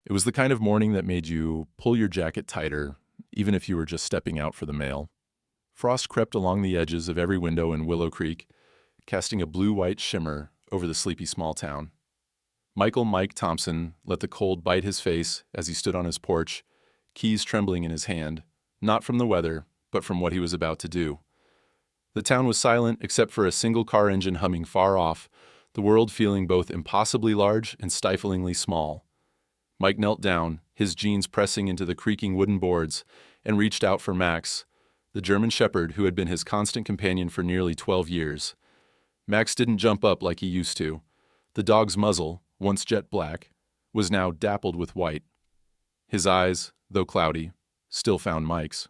It was the kind of morning that made you pull your jacket tighter, even if you were just stepping out for the mail. Frost crept along the edges of every window in Willow Creek, casting a blue-white shimmer over the sleepy small town. Michael Mike Thompson let the cold bite his face as he stood on his porch, keys trembling in his hand, not from the weather, but from what he was about to do. The town was silent except for a single car engine humming far off, the world feeling both impossibly large and stiflingly small. Mike knelt down, his jeans pressing into the creaking wooden boards, and reached out for Max, the German shepherd who had been his constant companion for nearly 12 years. Max didn't jump up like he used to. The dog's muzzle, once jet black, was now dappled with white. His eyes, though cloudy, still found Mike's.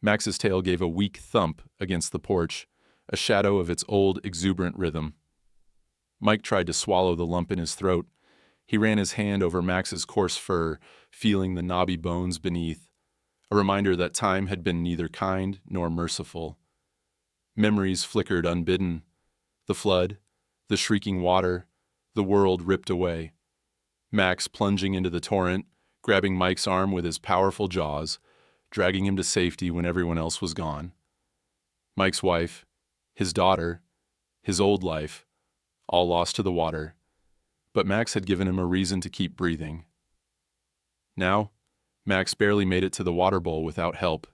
Max's tail gave a weak thump against the porch, a shadow of its old, exuberant rhythm. Mike tried to swallow the lump in his throat. He ran his hand over Max's coarse fur, feeling the knobby bones beneath, a reminder that time had been neither kind nor merciful. Memories flickered unbidden. The flood, the shrieking water, the world ripped away. Max plunging into the torrent, grabbing Mike's arm with his powerful jaws, dragging him to safety when everyone else was gone. Mike's wife, his daughter, his old life, all lost to the water. But Max had given him a reason to keep breathing. Now, Max barely made it to the water bowl without help.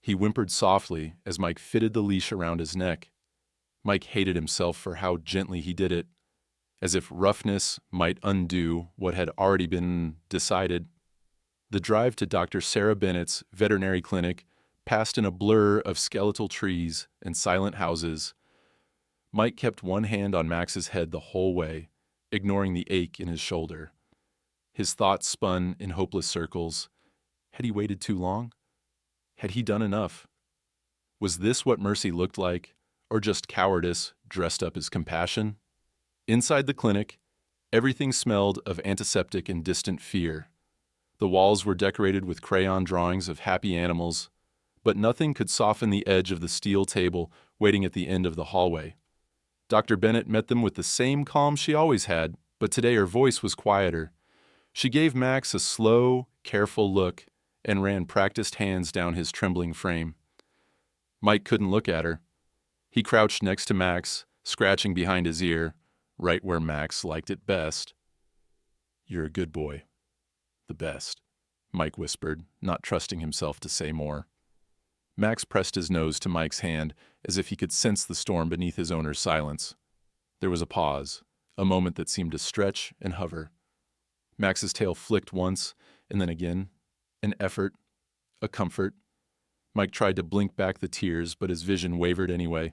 He whimpered softly as Mike fitted the leash around his neck. Mike hated himself for how gently he did it, as if roughness might undo what had already been decided. The drive to Dr. Sarah Bennett's veterinary clinic passed in a blur of skeletal trees and silent houses. Mike kept one hand on Max's head the whole way, ignoring the ache in his shoulder. His thoughts spun in hopeless circles. Had he waited too long? Had he done enough? Was this what mercy looked like, or just cowardice dressed up as compassion? Inside the clinic, everything smelled of antiseptic and distant fear. The walls were decorated with crayon drawings of happy animals, but nothing could soften the edge of the steel table waiting at the end of the hallway. Dr. Bennett met them with the same calm she always had, but today her voice was quieter. She gave Max a slow, careful look and ran practiced hands down his trembling frame. Mike couldn't look at her. He crouched next to Max, scratching behind his ear, right where Max liked it best. "You're a good boy. The best," Mike whispered, not trusting himself to say more. Max pressed his nose to Mike's hand as if he could sense the storm beneath his owner's silence. There was a pause, a moment that seemed to stretch and hover. Max's tail flicked once, and then again. An effort, a comfort. Mike tried to blink back the tears, but his vision wavered anyway.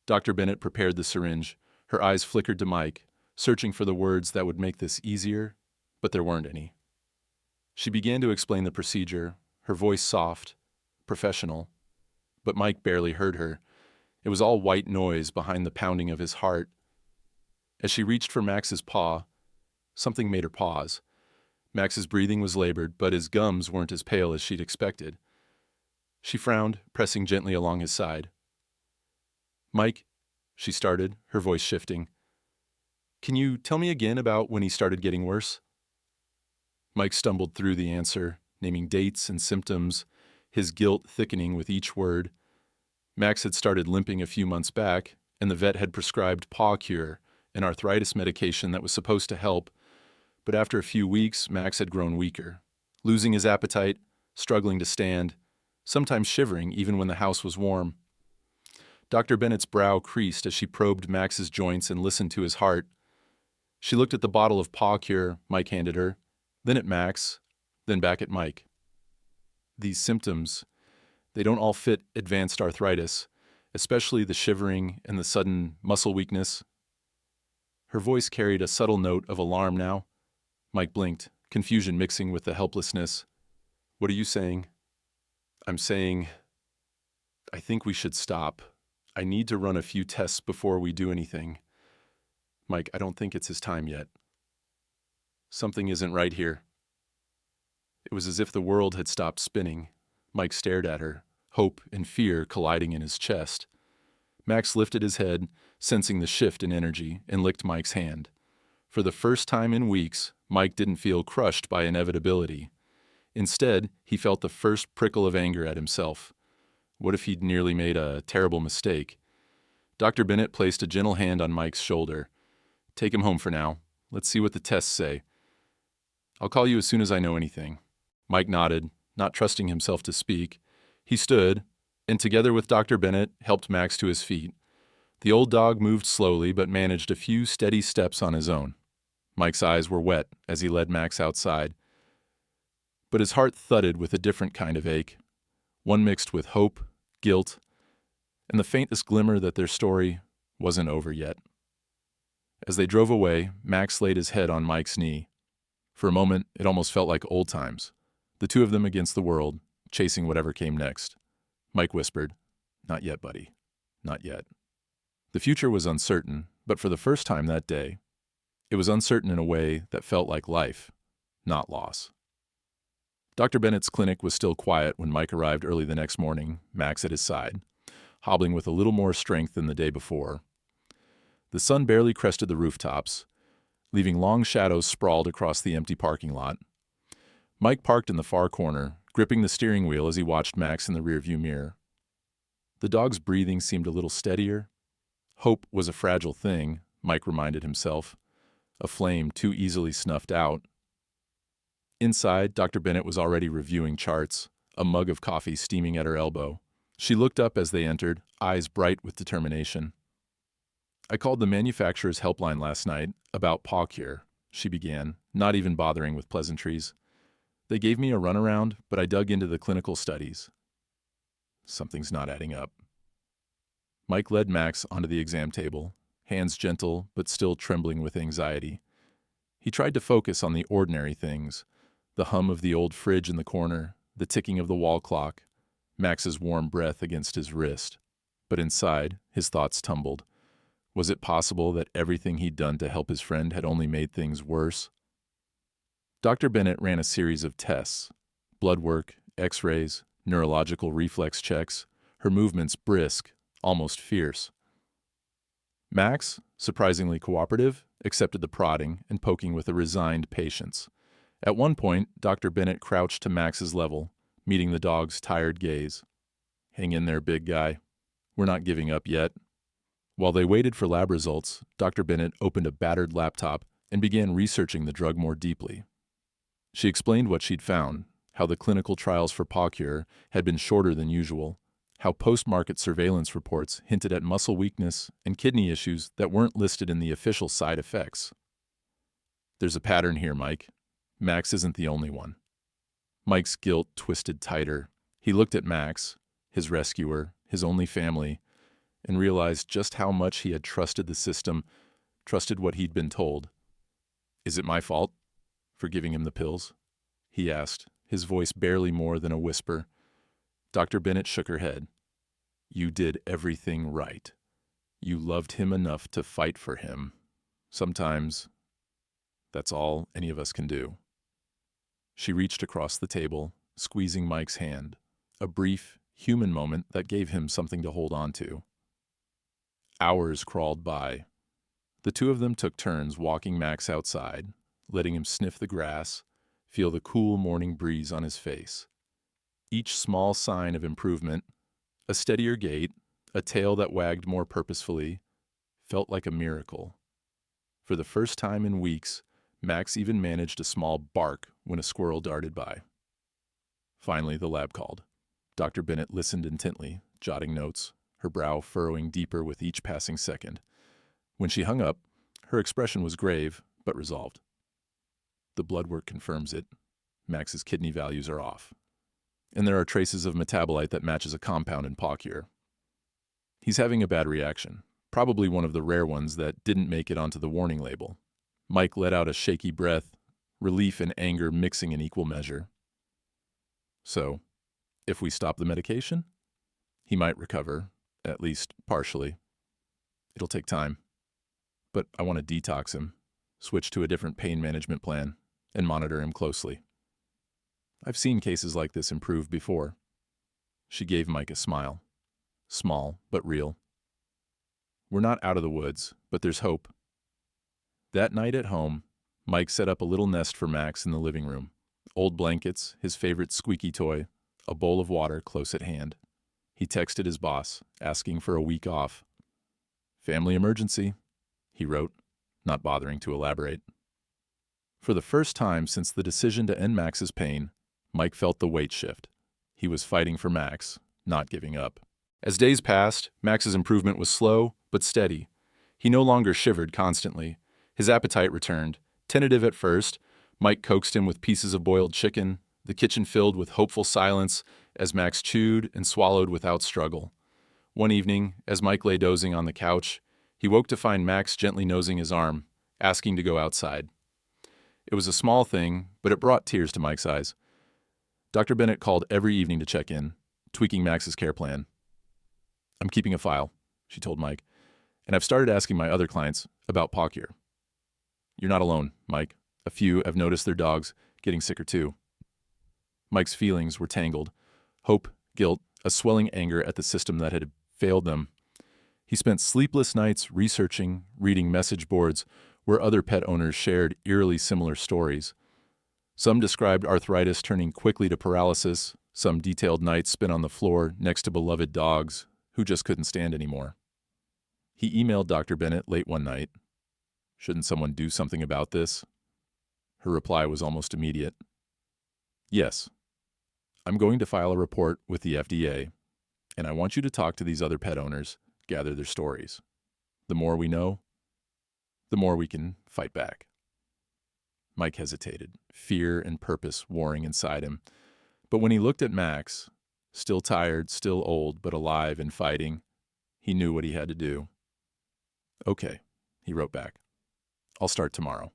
Dr. Bennett prepared the syringe. Her eyes flickered to Mike, searching for the words that would make this easier, but there weren't any. She began to explain the procedure, her voice soft, professional, but Mike barely heard her. It was all white noise behind the pounding of his heart. As she reached for Max's paw, something made her pause. Max's breathing was labored, but his gums weren't as pale as she'd expected. She frowned, pressing gently along his side. "Mike," she started, her voice shifting. "Can you tell me again about when he started getting worse?" Mike stumbled through the answer, naming dates and symptoms, his guilt thickening with each word. Max had started limping a few months back, and the vet had prescribed paw cure, an arthritis medication that was supposed to help. But after a few weeks, Max had grown weaker, losing his appetite, struggling to stand, sometimes shivering even when the house was warm. Dr. Bennett's brow creased as she probed Max's joints and listened to his heart. She looked at the bottle of paw cure Mike handed her, then at Max, then back at Mike. "These symptoms, they don't all fit advanced arthritis, especially the shivering and the sudden muscle weakness." Her voice carried a subtle note of alarm now. Mike blinked, confusion mixing with the helplessness. "What are you saying?" "I'm saying, I think we should stop. I need to run a few tests before we do anything. Mike, I don't think it's his time yet. Something isn't right here." It was as if the world had stopped spinning. Mike stared at her, hope and fear colliding in his chest. Max lifted his head, sensing the shift in energy, and licked Mike's hand. For the first time in weeks, Mike didn't feel crushed by inevitability. Instead, he felt the first prickle of anger at himself. What if he'd nearly made a terrible mistake? Dr. Bennett placed a gentle hand on Mike's shoulder. "Take him home for now. Let's see what the tests say. I'll call you as soon as I know anything." Mike nodded, not trusting himself to speak. He stood, and together with Dr. Bennett, helped Max to his feet. The old dog moved slowly but managed a few steady steps on his own. Mike's eyes were wet as he led Max outside. But his heart thudded with a different kind of ache, one mixed with hope, guilt, and the faintest glimmer that their story wasn't over yet. As they drove away, Max laid his head on Mike's knee. For a moment, it almost felt like old times, the two of them against the world, chasing whatever came next. Mike whispered, "Not yet, buddy. Not yet." The future was uncertain, but for the first time that day, it was uncertain in a way that felt like life, not loss. Dr. Bennett's clinic was still quiet when Mike arrived early the next morning, Max at his side, hobbling with a little more strength than the day before. The sun barely crested the rooftops, leaving long shadows sprawled across the empty parking lot. Mike parked in the far corner, gripping the steering wheel as he watched Max in the rearview mirror. The dog's breathing seemed a little steadier. Hope was a fragile thing, Mike reminded himself, a flame too easily snuffed out. Inside, Dr. Bennett was already reviewing charts, a mug of coffee steaming at her elbow. She looked up as they entered, eyes bright with determination. "I called the manufacturer's helpline last night about paw cure," she began, not even bothering with pleasantries. "They gave me a runaround, but I dug into the clinical studies. Something's not adding up." Mike led Max onto the exam table, hands gentle but still trembling with anxiety. He tried to focus on the ordinary things, the hum of the old fridge in the corner, the ticking of the wall clock, Max's warm breath against his wrist. But inside, his thoughts tumbled. Was it possible that everything he'd done to help his friend had only made things worse? Dr. Bennett ran a series of tests, blood work, x-rays, neurological reflex checks, her movements brisk, almost fierce. Max, surprisingly cooperative, accepted the prodding and poking with a resigned patience. At one point, Dr. Bennett crouched to Max's level, meeting the dog's tired gaze. "Hang in there, big guy. We're not giving up yet." While they waited for lab results, Dr. Bennett opened a battered laptop and began researching the drug more deeply. She explained what she'd found, how the clinical trials for paw cure had been shorter than usual, how post-market surveillance reports hinted at muscle weakness and kidney issues that weren't listed in the official side effects. "There's a pattern here, Mike. Max isn't the only one." Mike's guilt twisted tighter. He looked at Max, his rescuer, his only family, and realized just how much he had trusted the system, trusted what he'd been told. "Is it my fault for giving him the pills?" he asked, his voice barely more than a whisper. Dr. Bennett shook her head. "You did everything right. You loved him enough to fight for him. Sometimes that's all any of us can do." She reached across the table, squeezing Mike's hand, a brief, human moment that gave him something to hold on to. Hours crawled by. The two of them took turns walking Max outside, letting him sniff the grass, feel the cool morning breeze on his face. Each small sign of improvement, a steadier gait, a tail that wagged more purposefully, felt like a miracle. For the first time in weeks, Max even managed a small bark when a squirrel darted by. Finally, the lab called. Dr. Bennett listened intently, jotting notes, her brow furrowing deeper with each passing second. When she hung up, her expression was grave, but resolved. "The blood work confirms it. Max's kidney values are off. And there are traces of metabolite that matches a compound in paw cure. He's having a bad reaction, probably one of the rare ones that didn't make it onto the warning label." Mike let out a shaky breath, relief and anger mixing in equal measure. "So, if we stop the medication, he might recover, at least partially. It'll take time. But I want to detox him, switch to a different pain management plan, and monitor him closely. I've seen cases like this improve before." She gave Mike a smile. Small, but real. "We're not out of the woods, but there's hope." That night at home, Mike set up a little nest for Max in the living room. Old blankets, his favorite squeaky toy, a bowl of water close at hand. He texted his boss, asking for a week off. "Family emergency," he wrote, not bothering to elaborate. For the first time since the decision to end Max's pain, Mike felt the weight shift. He was fighting for Max, not giving up. As days passed, Max's improvement was slow but steady. He no longer shivered constantly. His appetite returned. Tentative at first, Mike coaxed him with pieces of boiled chicken, the kitchen filled with hopeful silence as Max chewed and swallowed without struggle. One evening, as Mike lay dozing on the couch, he woke to find Max gently nosing his arm, asking to go outside. It was a small thing, but it brought tears to Mike's eyes. Dr. Bennett called every evening to check in, tweaking Max's care plan. "I'm keeping a file," she told Mike, "and I've started asking my other clients about paw cure." "You're not alone, Mike. A few have noticed their dogs getting sicker too." Mike's feelings were tangled. Hope, guilt, a swelling anger at the system that had failed them. He spent sleepless nights researching, reading message boards where other pet owners shared eerily similar stories. Some described arthritis turning quickly to paralysis, some detailed nights spent on the floor next to beloved dogs who just couldn't stand anymore. He emailed Dr. Bennett late one night. "Shouldn't someone do something about this?" Her reply was almost immediate. "Yes. I'm going to file a report with the FDA, and I want you to talk to these other pet owners, gather their stories. The more we know, the more we can fight back." Mike hesitated, fear and purpose warring inside him. But when he looked at Max, still tired, still old, but alive and fighting, he knew what he had to do. "Okay," he wrote back. "I'll start tomorrow."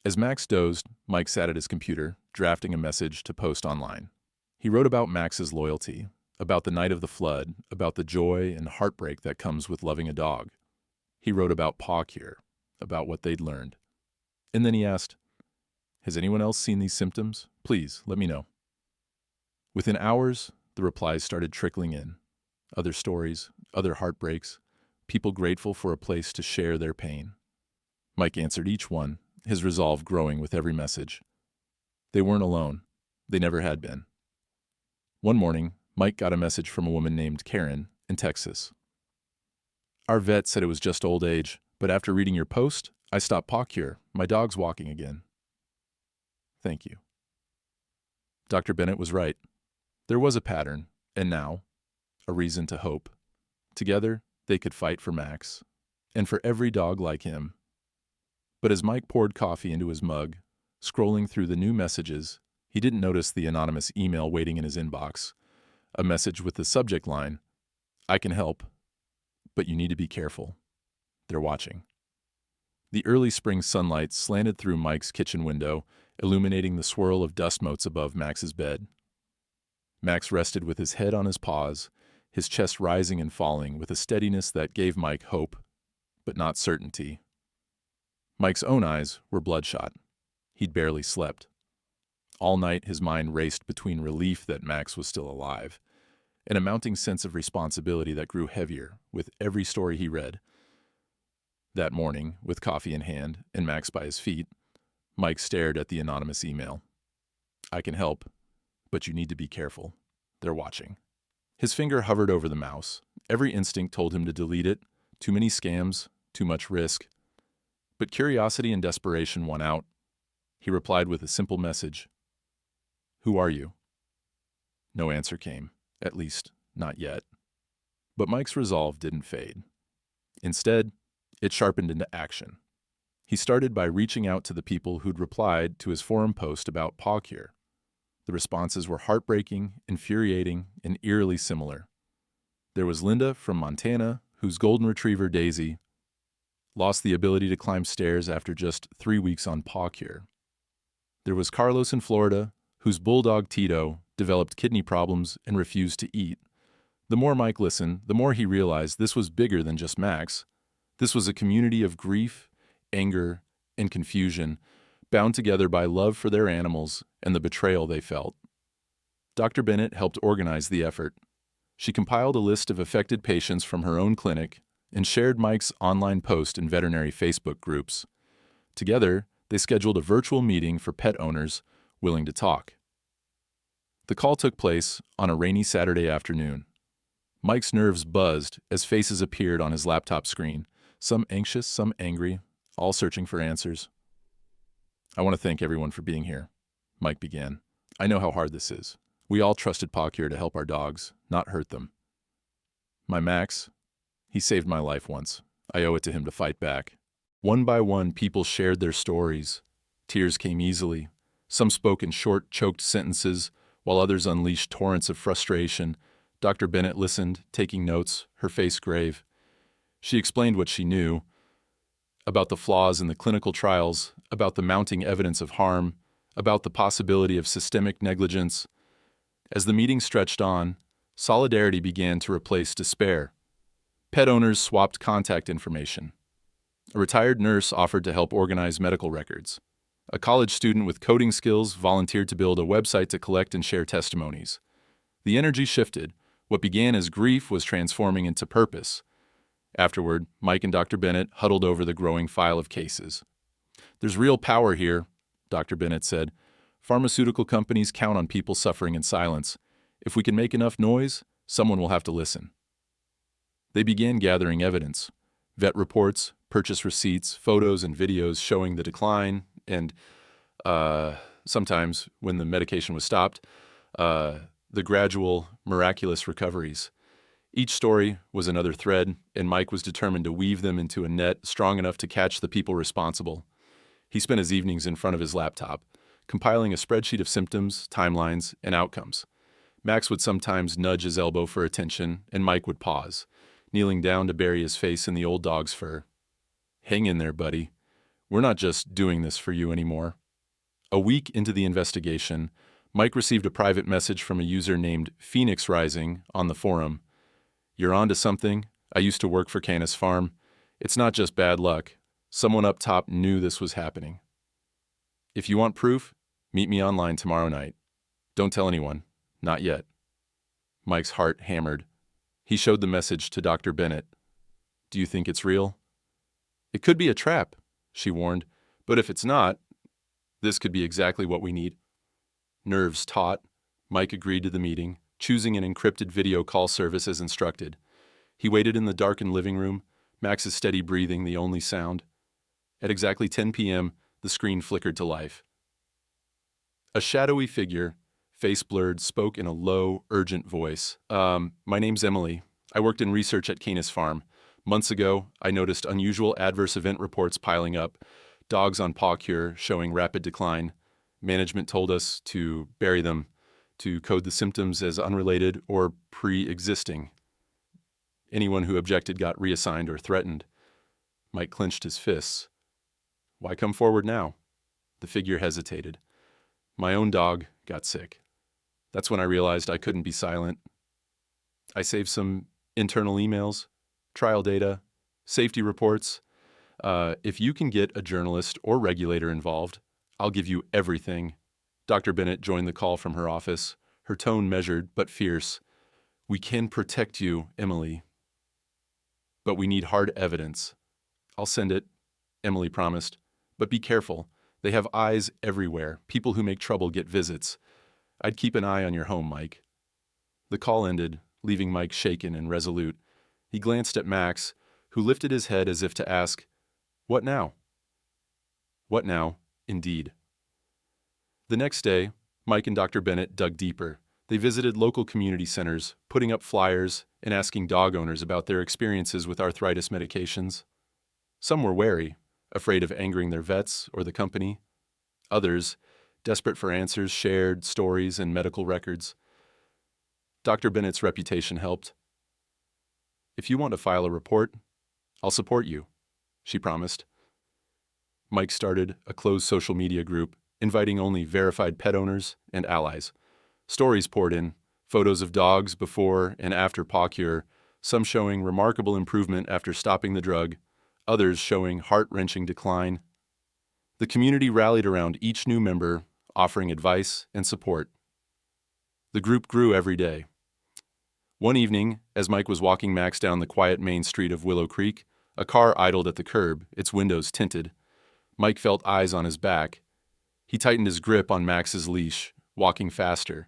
As Max dozed, Mike sat at his computer, drafting a message to post online. He wrote about Max's loyalty, about the night of the flood, about the joy and heartbreak that comes with loving a dog. He wrote about paw cure, about what they'd learned. And then he asked, "Has anyone else seen these symptoms? Please, let me know." Within hours, the replies started trickling in. Other stories, other heartbreaks, people grateful for a place to share their pain. Mike answered each one, his resolve growing with every message. They weren't alone. They never had been. One morning, Mike got a message from a woman named Karen in Texas. "Our vet said it was just old age, but after reading your post, I stopped paw cure. My dog's walking again. Thank you." Dr. Bennett was right. There was a pattern, and now, a reason to hope. Together, they could fight for Max, and for every dog like him. But as Mike poured coffee into his mug, scrolling through the new messages, he didn't notice the anonymous email waiting in his inbox. A message with the subject line, "I can help, but you need to be careful. They're watching." The early spring sunlight slanted through Mike's kitchen window, illuminating the swirl of dust motes above Max's bed. Max rested with his head on his paws, his chest rising and falling with a steadiness that gave Mike hope, but not certainty. Mike's own eyes were bloodshot. He'd barely slept. All night his mind raced between relief that Max was still alive and a mounting sense of responsibility that grew heavier with every story he read. That morning, with coffee in hand and Max by his feet, Mike stared at the anonymous email. "I can help, but you need to be careful. They're watching." His finger hovered over the mouse. Every instinct told him to delete it. Too many scams, too much risk. But curiosity and desperation won out. He replied with a simple message. "Who are you?" No answer came, at least not yet. But Mike's resolve didn't fade. Instead, it sharpened into action. He started by reaching out to the people who'd replied to his forum post about paw cure. The responses were heartbreaking, infuriating, and eerily similar. There was Linda from Montana, whose golden retriever, Daisy, lost the ability to climb stairs after just 3 weeks on paw cure. There was Carlos in Florida, whose bulldog, Tito, developed kidney problems and refused to eat. The more Mike listened, the more he realized this was bigger than just Max. This was a community of grief, anger, and confusion, bound together by love for their animals and the betrayal they felt. Dr. Bennett helped organize the effort. She compiled a list of affected patients from her own clinic and shared Mike's online post in veterinary Facebook groups. Together, They scheduled a virtual meeting for pet owners willing to talk. The call took place on a rainy Saturday afternoon. Mike's nerves buzzed as faces appeared on his laptop screen, some anxious, some angry, all searching for answers. "I want to thank everyone for being here," Mike began. "I know how hard this is. We all trusted Pacure to help our dogs, not hurt them. My Max, he saved my life once. I owe it to him to fight back." One by one, people shared their stories. Tears came easily. Some spoke in short, choked sentences, while others unleashed torrents of frustration. Dr. Bennett listened, taking notes, her face grave. She explained what she knew about the flaws in the clinical trials, about the mounting evidence of harm, about the possibility of systemic negligence. As the meeting stretched on, solidarity began to replace despair. Pet owners swapped contact information. A retired nurse offered to help organize medical records. A college student with coding skills volunteered to build a website to collect and share testimonies. The energy shifted. What began as grief was transforming into purpose. Afterward, Mike and Dr. Bennett huddled over the growing file of cases. "There's real power here," Dr. Bennett said. "Pharmaceutical companies count on people suffering in silence. If we can make enough noise, someone will have to listen." They began gathering evidence: vet reports, purchase receipts, photos and videos showing the decline, and sometimes, when the medication was stopped, the gradual, miraculous recoveries. Each story was another thread, and Mike was determined to weave them into a net strong enough to catch the people responsible. He spent his evenings in front of his laptop, compiling a spreadsheet of symptoms, timelines, and outcomes. Max would sometimes nudge his elbow for attention, and Mike would pause, kneeling down to bury his face in the old dog's fur. "Hang in there, buddy. We're not just doing this for you anymore." A week into the investigation, Mike received a private message from a user named Phoenix Rising on the forum. "You're on to something. I used to work for Canis Farm. It's not just bad luck. Someone up top knew this was happening. If you want proof, meet me online tomorrow night. Don't tell anyone. Not yet." Mike's heart hammered. He showed the message to Dr. Bennett. "Do you think it's real?" "It could be a trap," she warned. "But if it's not, this could be exactly what we need." Nerves taut, Mike agreed to the meeting, choosing an encrypted video call service as instructed. He waited in the darkened living room, Max's steady breathing the only sound. At exactly 10 p.m., the screen flickered to life. A shadowy figure, face blurred, spoke in a low, urgent voice. My name's Emily. I worked in research at Canis Farm. Months ago, I noticed unusual adverse event reports piling up, dogs on Pacure showing rapid decline. Management told us to bury them, to code the symptoms as unrelated or pre-existing. Anyone who objected got reassigned or threatened. Mike clenched his fists. "Why come forward now?" The figure hesitated. "My own dog got sick. That's when I realized I couldn't be silent. I saved some internal emails, trial data, safety reports. If you can get a journalist or regulator involved, I'll give you everything." Dr. Bennett joined the call from her office, her tone measured but fierce. "We can protect you, Emily. But we need hard evidence." "I'll send it," Emily promised. "But be careful. They have eyes everywhere. People who make trouble get visits. I'd keep an eye on your home, Mike." The call ended, leaving Mike shaken and resolute. He glanced at Max, who lifted his head as if to ask, "What now?" What now, indeed. The next day, Mike and Dr. Bennett dug deeper. They visited local community centers, putting up flyers and asking dog owners about their experiences with arthritis medications. Some were wary, afraid of angering their vets or the company. Others, desperate for answers, shared stories and medical records. Dr. Bennett's reputation helped. "If you want to file a report, I'll support you," she promised. Mike started a closed social media group, inviting only verified pet owners and allies. Stories poured in, photos of dogs before and after Pacure, some showing remarkable improvement after stopping the drug, others showing heart-wrenching decline. The community rallied around each new member, offering advice and support. The group grew every day. One evening, as Mike was walking Max down the quiet main street of Willow Creek, a car idled at the curb, its windows tinted. Mike felt eyes on his back. He tightened his grip on Max's leash, walking faster.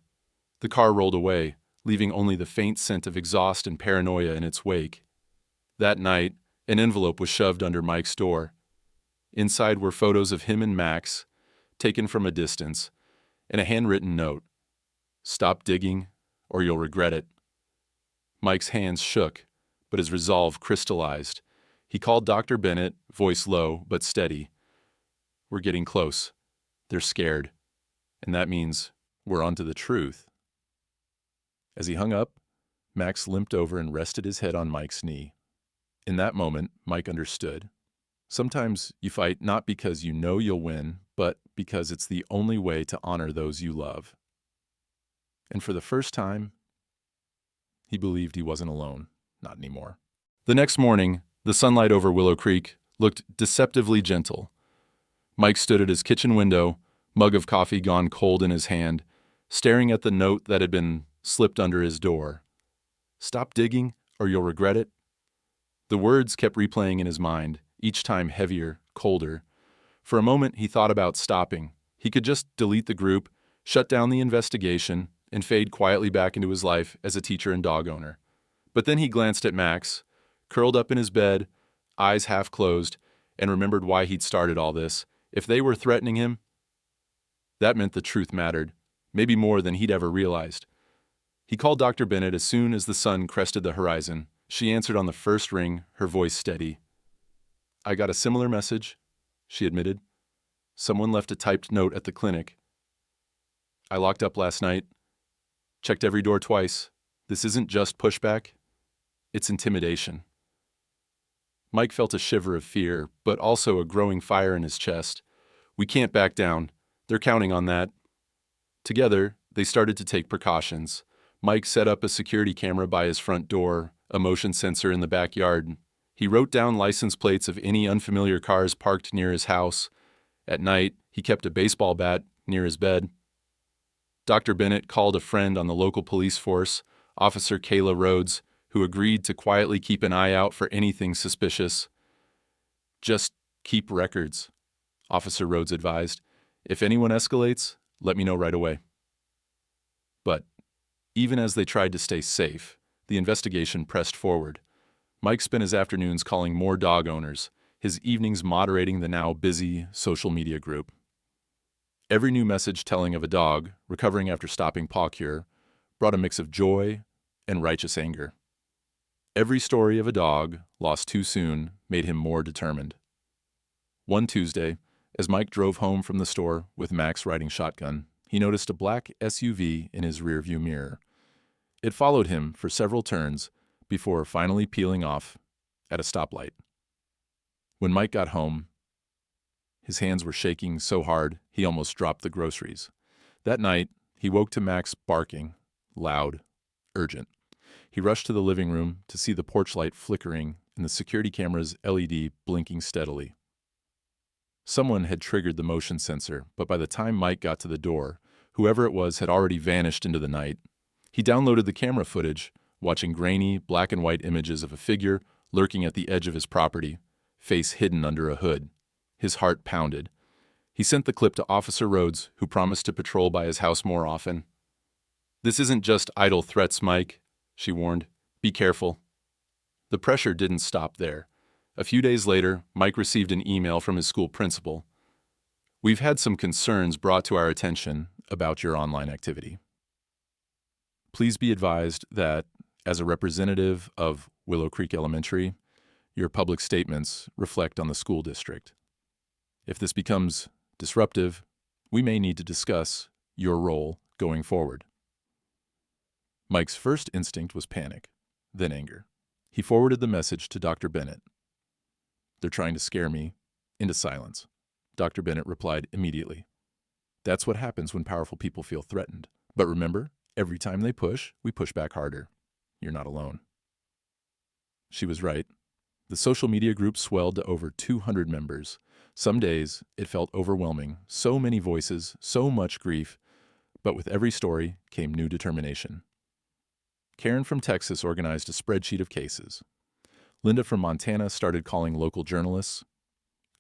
The car rolled away, leaving only the faint scent of exhaust and paranoia in its wake. That night, an envelope was shoved under Mike's door. Inside were photos of him and Max, taken from a distance, and a handwritten note. "Stop digging, or you'll regret it." Mike's hands shook, but his resolve crystallized. He called Dr. Bennett, voice low but steady. "We're getting close. They're scared. And that means we're onto the truth." As he hung up, Max limped over and rested his head on Mike's knee. In that moment, Mike understood. Sometimes you fight not because you know you'll win, but because it's the only way to honor those you love. And for the first time, he believed he wasn't alone. Not anymore. The next morning, the sunlight over Willow Creek looked deceptively gentle. Mike stood at his kitchen window, mug of coffee gone cold in his hand, staring at the note that had been slipped under his door. "Stop digging, or you'll regret it." The words kept replaying in his mind, each time heavier, colder. For a moment, he thought about stopping. He could just delete the group, shut down the investigation, and fade quietly back into his life as a teacher and dog owner. But then he glanced at Max, curled up in his bed, eyes half closed, and remembered why he'd started all this. If they were threatening him, that meant the truth mattered, maybe more than he'd ever realized. He called Dr. Bennett as soon as the sun crested the horizon. She answered on the first ring, her voice steady. "I got a similar message," she admitted. "Someone left a typed note at the clinic. I locked up last night. Checked every door twice. This isn't just pushback. It's intimidation." Mike felt a shiver of fear, but also a growing fire in his chest. "We can't back down. They're counting on that." Together, they started to take precautions. Mike set up a security camera by his front door, a motion sensor in the backyard. He wrote down license plates of any unfamiliar cars parked near his house. At night, he kept a baseball bat near his bed. Dr. Bennett called a friend on the local police force, Officer Kayla Rhodes, who agreed to quietly keep an eye out for anything suspicious. "Just keep records," Officer Rhodes advised. "If anyone escalates, let me know right away." But even as they tried to stay safe, the investigation pressed forward. Mike spent his afternoons calling more dog owners, his evenings moderating the now busy social media group. Every new message telling of a dog recovering after stopping paw cure brought a mix of joy and righteous anger. Every story of a dog lost too soon made him more determined. One Tuesday, as Mike drove home from the store with Max riding shotgun, he noticed a black SUV in his rearview mirror. It followed him for several turns before finally peeling off at a stoplight. When Mike got home, his hands were shaking so hard he almost dropped the groceries. That night, he woke to Max barking, loud, urgent. He rushed to the living room to see the porch light flickering and the security camera's LED blinking steadily. Someone had triggered the motion sensor, but by the time Mike got to the door, whoever it was had already vanished into the night. He downloaded the camera footage, watching grainy, black and white images of a figure lurking at the edge of his property, face hidden under a hood. His heart pounded. He sent the clip to Officer Rhodes, who promised to patrol by his house more often. "This isn't just idle threats, Mike," she warned. "Be careful." The pressure didn't stop there. A few days later, Mike received an email from his school principal. "We've had some concerns brought to our attention about your online activity. Please be advised that, as a representative of Willow Creek Elementary, your public statements reflect on the school district. If this becomes disruptive, we may need to discuss your role going forward." Mike's first instinct was panic, then anger. He forwarded the message to Dr. Bennett. "They're trying to scare me into silence," Dr. Bennett replied immediately. "That's what happens when powerful people feel threatened. But remember, every time they push, we push back harder. You're not alone." She was right. The social media group swelled to over 200 members. Some days, it felt overwhelming. So many voices, so much grief. But with every story came new determination. Karen from Texas organized a spreadsheet of cases. Linda from Montana started calling local journalists.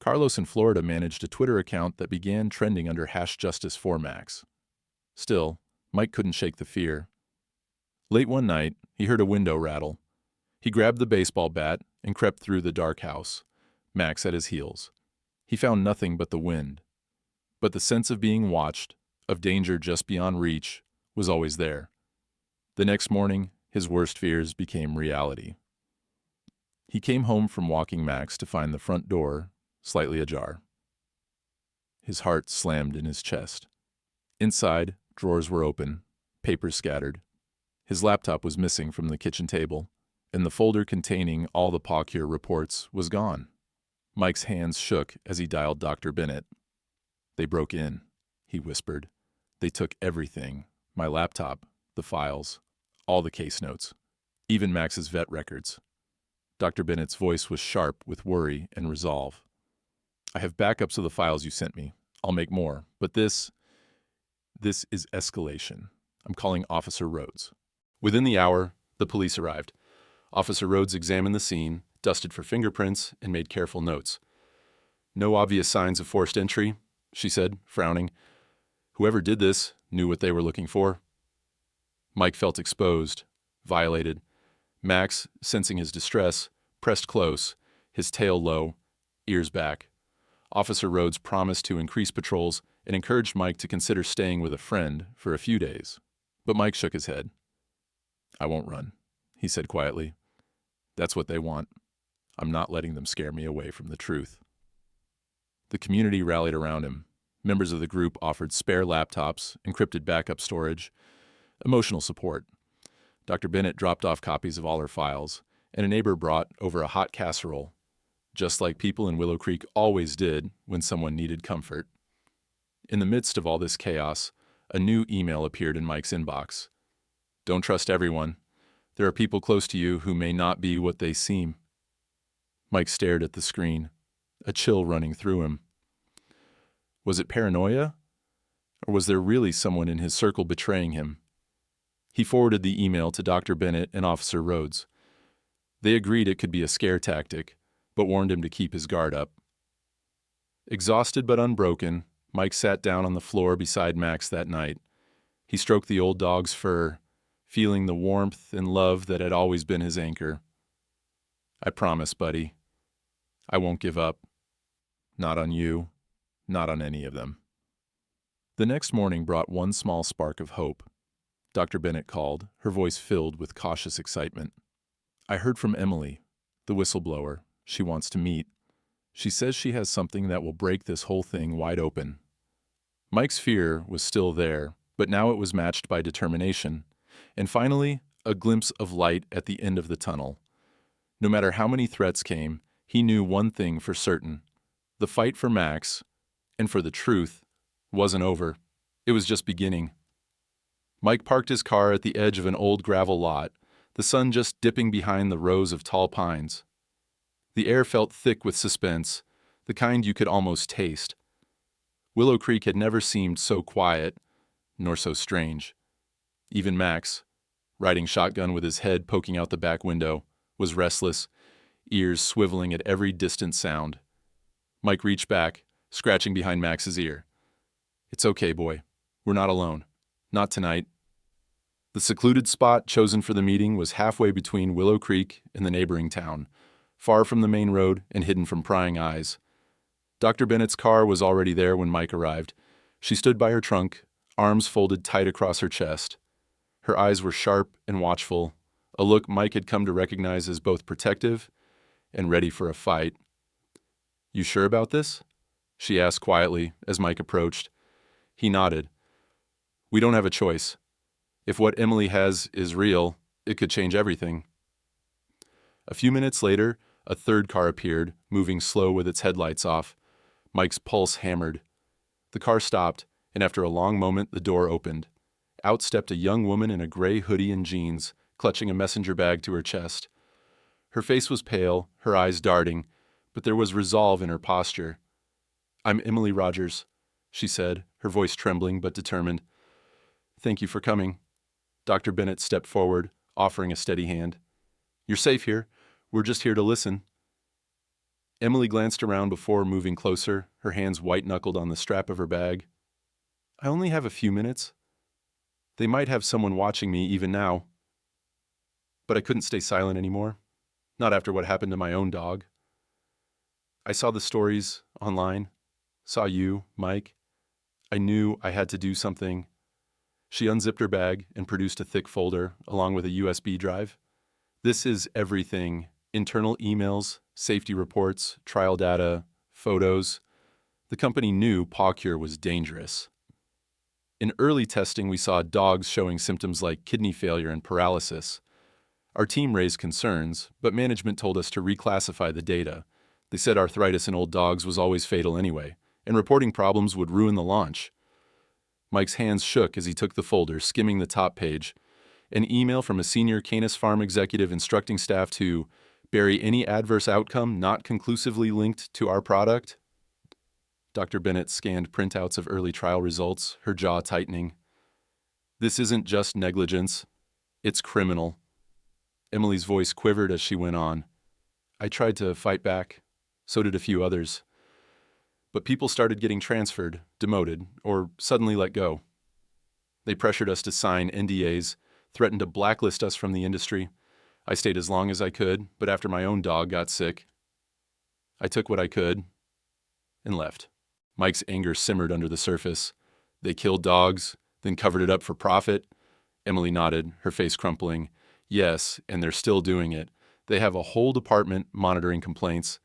Carlos in Florida managed a Twitter account that began trending under #Justice4Max. Still, Mike couldn't shake the fear. Late one night, he heard a window rattle. He grabbed the baseball bat and crept through the dark house, Max at his heels. He found nothing but the wind. But the sense of being watched, of danger just beyond reach, was always there. The next morning, his worst fears became reality. He came home from walking Max to find the front door slightly ajar. His heart slammed in his chest. Inside, drawers were open, papers scattered. His laptop was missing from the kitchen table, and the folder containing all the paw cure reports was gone. Mike's hands shook as he dialed Dr. Bennett. "They broke in," he whispered. "They took everything, my laptop, the files, all the case notes, even Max's vet records." Dr. Bennett's voice was sharp with worry and resolve. "I have backups of the files you sent me. I'll make more, but this is escalation. I'm calling Officer Rhodes." Within the hour, the police arrived. Officer Rhodes examined the scene, dusted for fingerprints, and made careful notes. "No obvious signs of forced entry," she said, frowning. "Whoever did this knew what they were looking for." Mike felt exposed, violated. Max, sensing his distress, pressed close, his tail low, ears back. Officer Rhodes promised to increase patrols and encouraged Mike to consider staying with a friend for a few days. But Mike shook his head. "I won't run," he said quietly. "That's what they want. I'm not letting them scare me away from the truth." The community rallied around him. Members of the group offered spare laptops, encrypted backup storage, emotional support. Dr. Bennett dropped off copies of all her files, and a neighbor brought over a hot casserole, just like people in Willow Creek always did when someone needed comfort. In the midst of all this chaos, a new email appeared in Mike's inbox. "Don't trust everyone. There are people close to you who may not be what they seem." Mike stared at the screen, a chill running through him. Was it paranoia? Or was there really someone in his circle betraying him? He forwarded the email to Dr. Bennett and Officer Rhodes. They agreed it could be a scare tactic, but warned him to keep his guard up. Exhausted but unbroken, Mike sat down on the floor beside Max that night. He stroked the old dog's fur, feeling the warmth and love that had always been his anchor. "I promise, buddy. I won't give up. Not on you, not on any of them." The next morning brought one small spark of hope. Dr. Bennett called, her voice filled with cautious excitement. "I heard from Emily, the whistleblower. She wants to meet. She says she has something that will break this whole thing wide open." Mike's fear was still there, but now it was matched by determination. And finally, a glimpse of light at the end of the tunnel. No matter how many threats came, he knew one thing for certain. The fight for Max, and for the truth, wasn't over. It was just beginning. Mike parked his car at the edge of an old gravel lot, the sun just dipping behind the rows of tall pines. The air felt thick with suspense, the kind you could almost taste. Willow Creek had never seemed so quiet, nor so strange. Even Max, riding shotgun with his head poking out the back window, was restless, ears swiveling at every distant sound. Mike reached back, scratching behind Max's ear. "It's okay, boy. We're not alone. Not tonight." The secluded spot chosen for the meeting was halfway between Willow Creek and the neighboring town, far from the main road and hidden from prying eyes. Dr. Bennett's car was already there when Mike arrived. She stood by her trunk, arms folded tight across her chest. Her eyes were sharp and watchful, a look Mike had come to recognize as both protective and ready for a fight. "You sure about this?" she asked quietly as Mike approached. He nodded. "We don't have a choice. If what Emily has is real, it could change everything." A few minutes later, a third car appeared, moving slow with its headlights off. Mike's pulse hammered. The car stopped, and after a long moment, the door opened. Out stepped a young woman in a gray hoodie and jeans, clutching a messenger bag to her chest. Her face was pale, her eyes darting, but there was resolve in her posture. "I'm Emily Rogers," she said, her voice trembling but determined. "Thank you for coming." Dr. Bennett stepped forward, offering a steady hand. "You're safe here. We're just here to listen." Emily glanced around before moving closer, her hands white-knuckled on the strap of her bag. I only have a few minutes. They might have someone watching me even now. But I couldn't stay silent anymore, not after what happened to my own dog. I saw the stories online, saw you, Mike. I knew I had to do something. She unzipped her bag and produced a thick folder along with a USB drive. This is everything: internal emails, safety reports, trial data, photos. The company knew paw cure was dangerous. In early testing, we saw dogs showing symptoms like kidney failure and paralysis. Our team raised concerns, but management told us to reclassify the data. They said arthritis in old dogs was always fatal anyway, and reporting problems would ruin the launch. Mike's hands shook as he took the folder, skimming the top page. An email from a senior Canis Farm executive instructing staff to bury any adverse outcome not conclusively linked to our product. Dr. Bennett scanned printouts of early trial results, her jaw tightening. This isn't just negligence. It's criminal. Emily's voice quivered as she went on. I tried to fight back. So did a few others. But people started getting transferred, demoted, or suddenly let go. They pressured us to sign NDAs, threatened to blacklist us from the industry. I stayed as long as I could, but after my own dog got sick, I took what I could and left. Mike's anger simmered under the surface. They killed dogs, then covered it up for profit. Emily nodded, her face crumpling. Yes, and they're still doing it. They have a whole department monitoring complaints.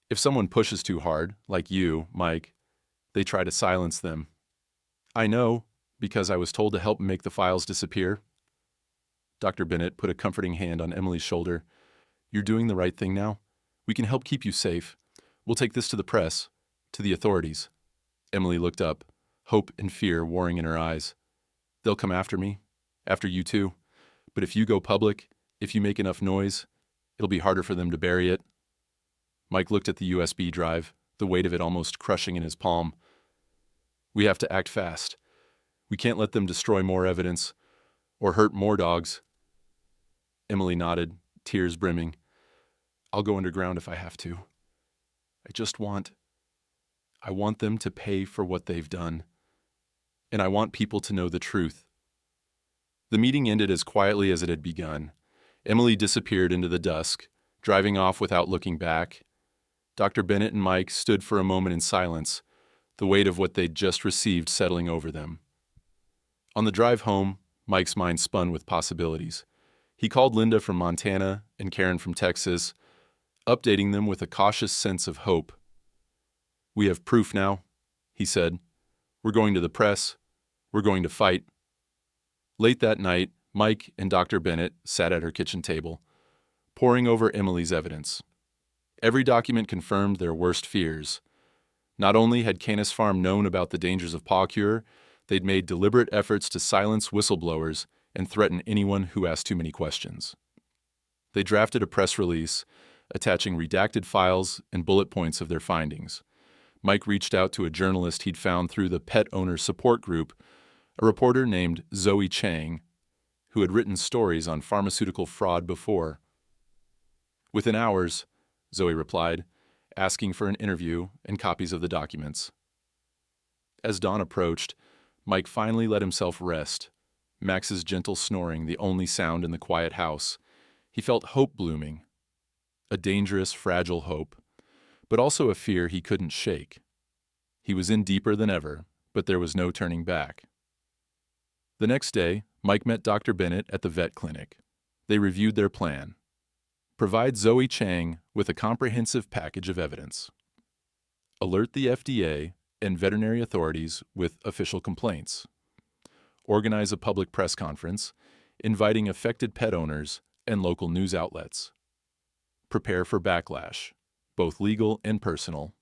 If someone pushes too hard, like you, Mike, they try to silence them. I know, because I was told to help make the files disappear. Dr. Bennett put a comforting hand on Emily's shoulder. You're doing the right thing now. We can help keep you safe. We'll take this to the press, to the authorities. Emily looked up, hope and fear warring in her eyes. They'll come after me, after you too. But if you go public, if you make enough noise, it'll be harder for them to bury it. Mike looked at the USB drive, the weight of it almost crushing in his palm. We have to act fast. We can't let them destroy more evidence or hurt more dogs. Emily nodded, tears brimming. I'll go underground if I have to. I want them to pay for what they've done. And I want people to know the truth. The meeting ended as quietly as it had begun. Emily disappeared into the dusk, driving off without looking back. Dr. Bennett and Mike stood for a moment in silence, the weight of what they'd just received settling over them. On the drive home, Mike's mind spun with possibilities. He called Linda from Montana and Karen from Texas, updating them with a cautious sense of hope. We have proof now, he said. We're going to the press. We're going to fight. Late that night, Mike and Dr. Bennett sat at her kitchen table, poring over Emily's evidence. Every document confirmed their worst fears. Not only had Canis Farm known about the dangers of paw cure, they'd made deliberate efforts to silence whistleblowers and threaten anyone who asked too many questions. They drafted a press release, attaching redacted files and bullet points of their findings. Mike reached out to a journalist he'd found through the pet owner support group, a reporter named Zoe Chang, who had written stories on pharmaceutical fraud before. Within hours, Zoe replied, asking for an interview and copies of the documents. As dawn approached, Mike finally let himself rest, Max's gentle snoring the only sound in the quiet house. He felt hope blooming, a dangerous, fragile hope, but also a fear he couldn't shake. He was in deeper than ever, but there was no turning back. The next day, Mike met Dr. Bennett at the vet clinic. They reviewed their plan. Provide Zoe Chang with a comprehensive package of evidence. Alert the FDA and veterinary authorities with official complaints. Organize a public press conference, inviting affected pet owners and local news outlets. Prepare for backlash, both legal and personal.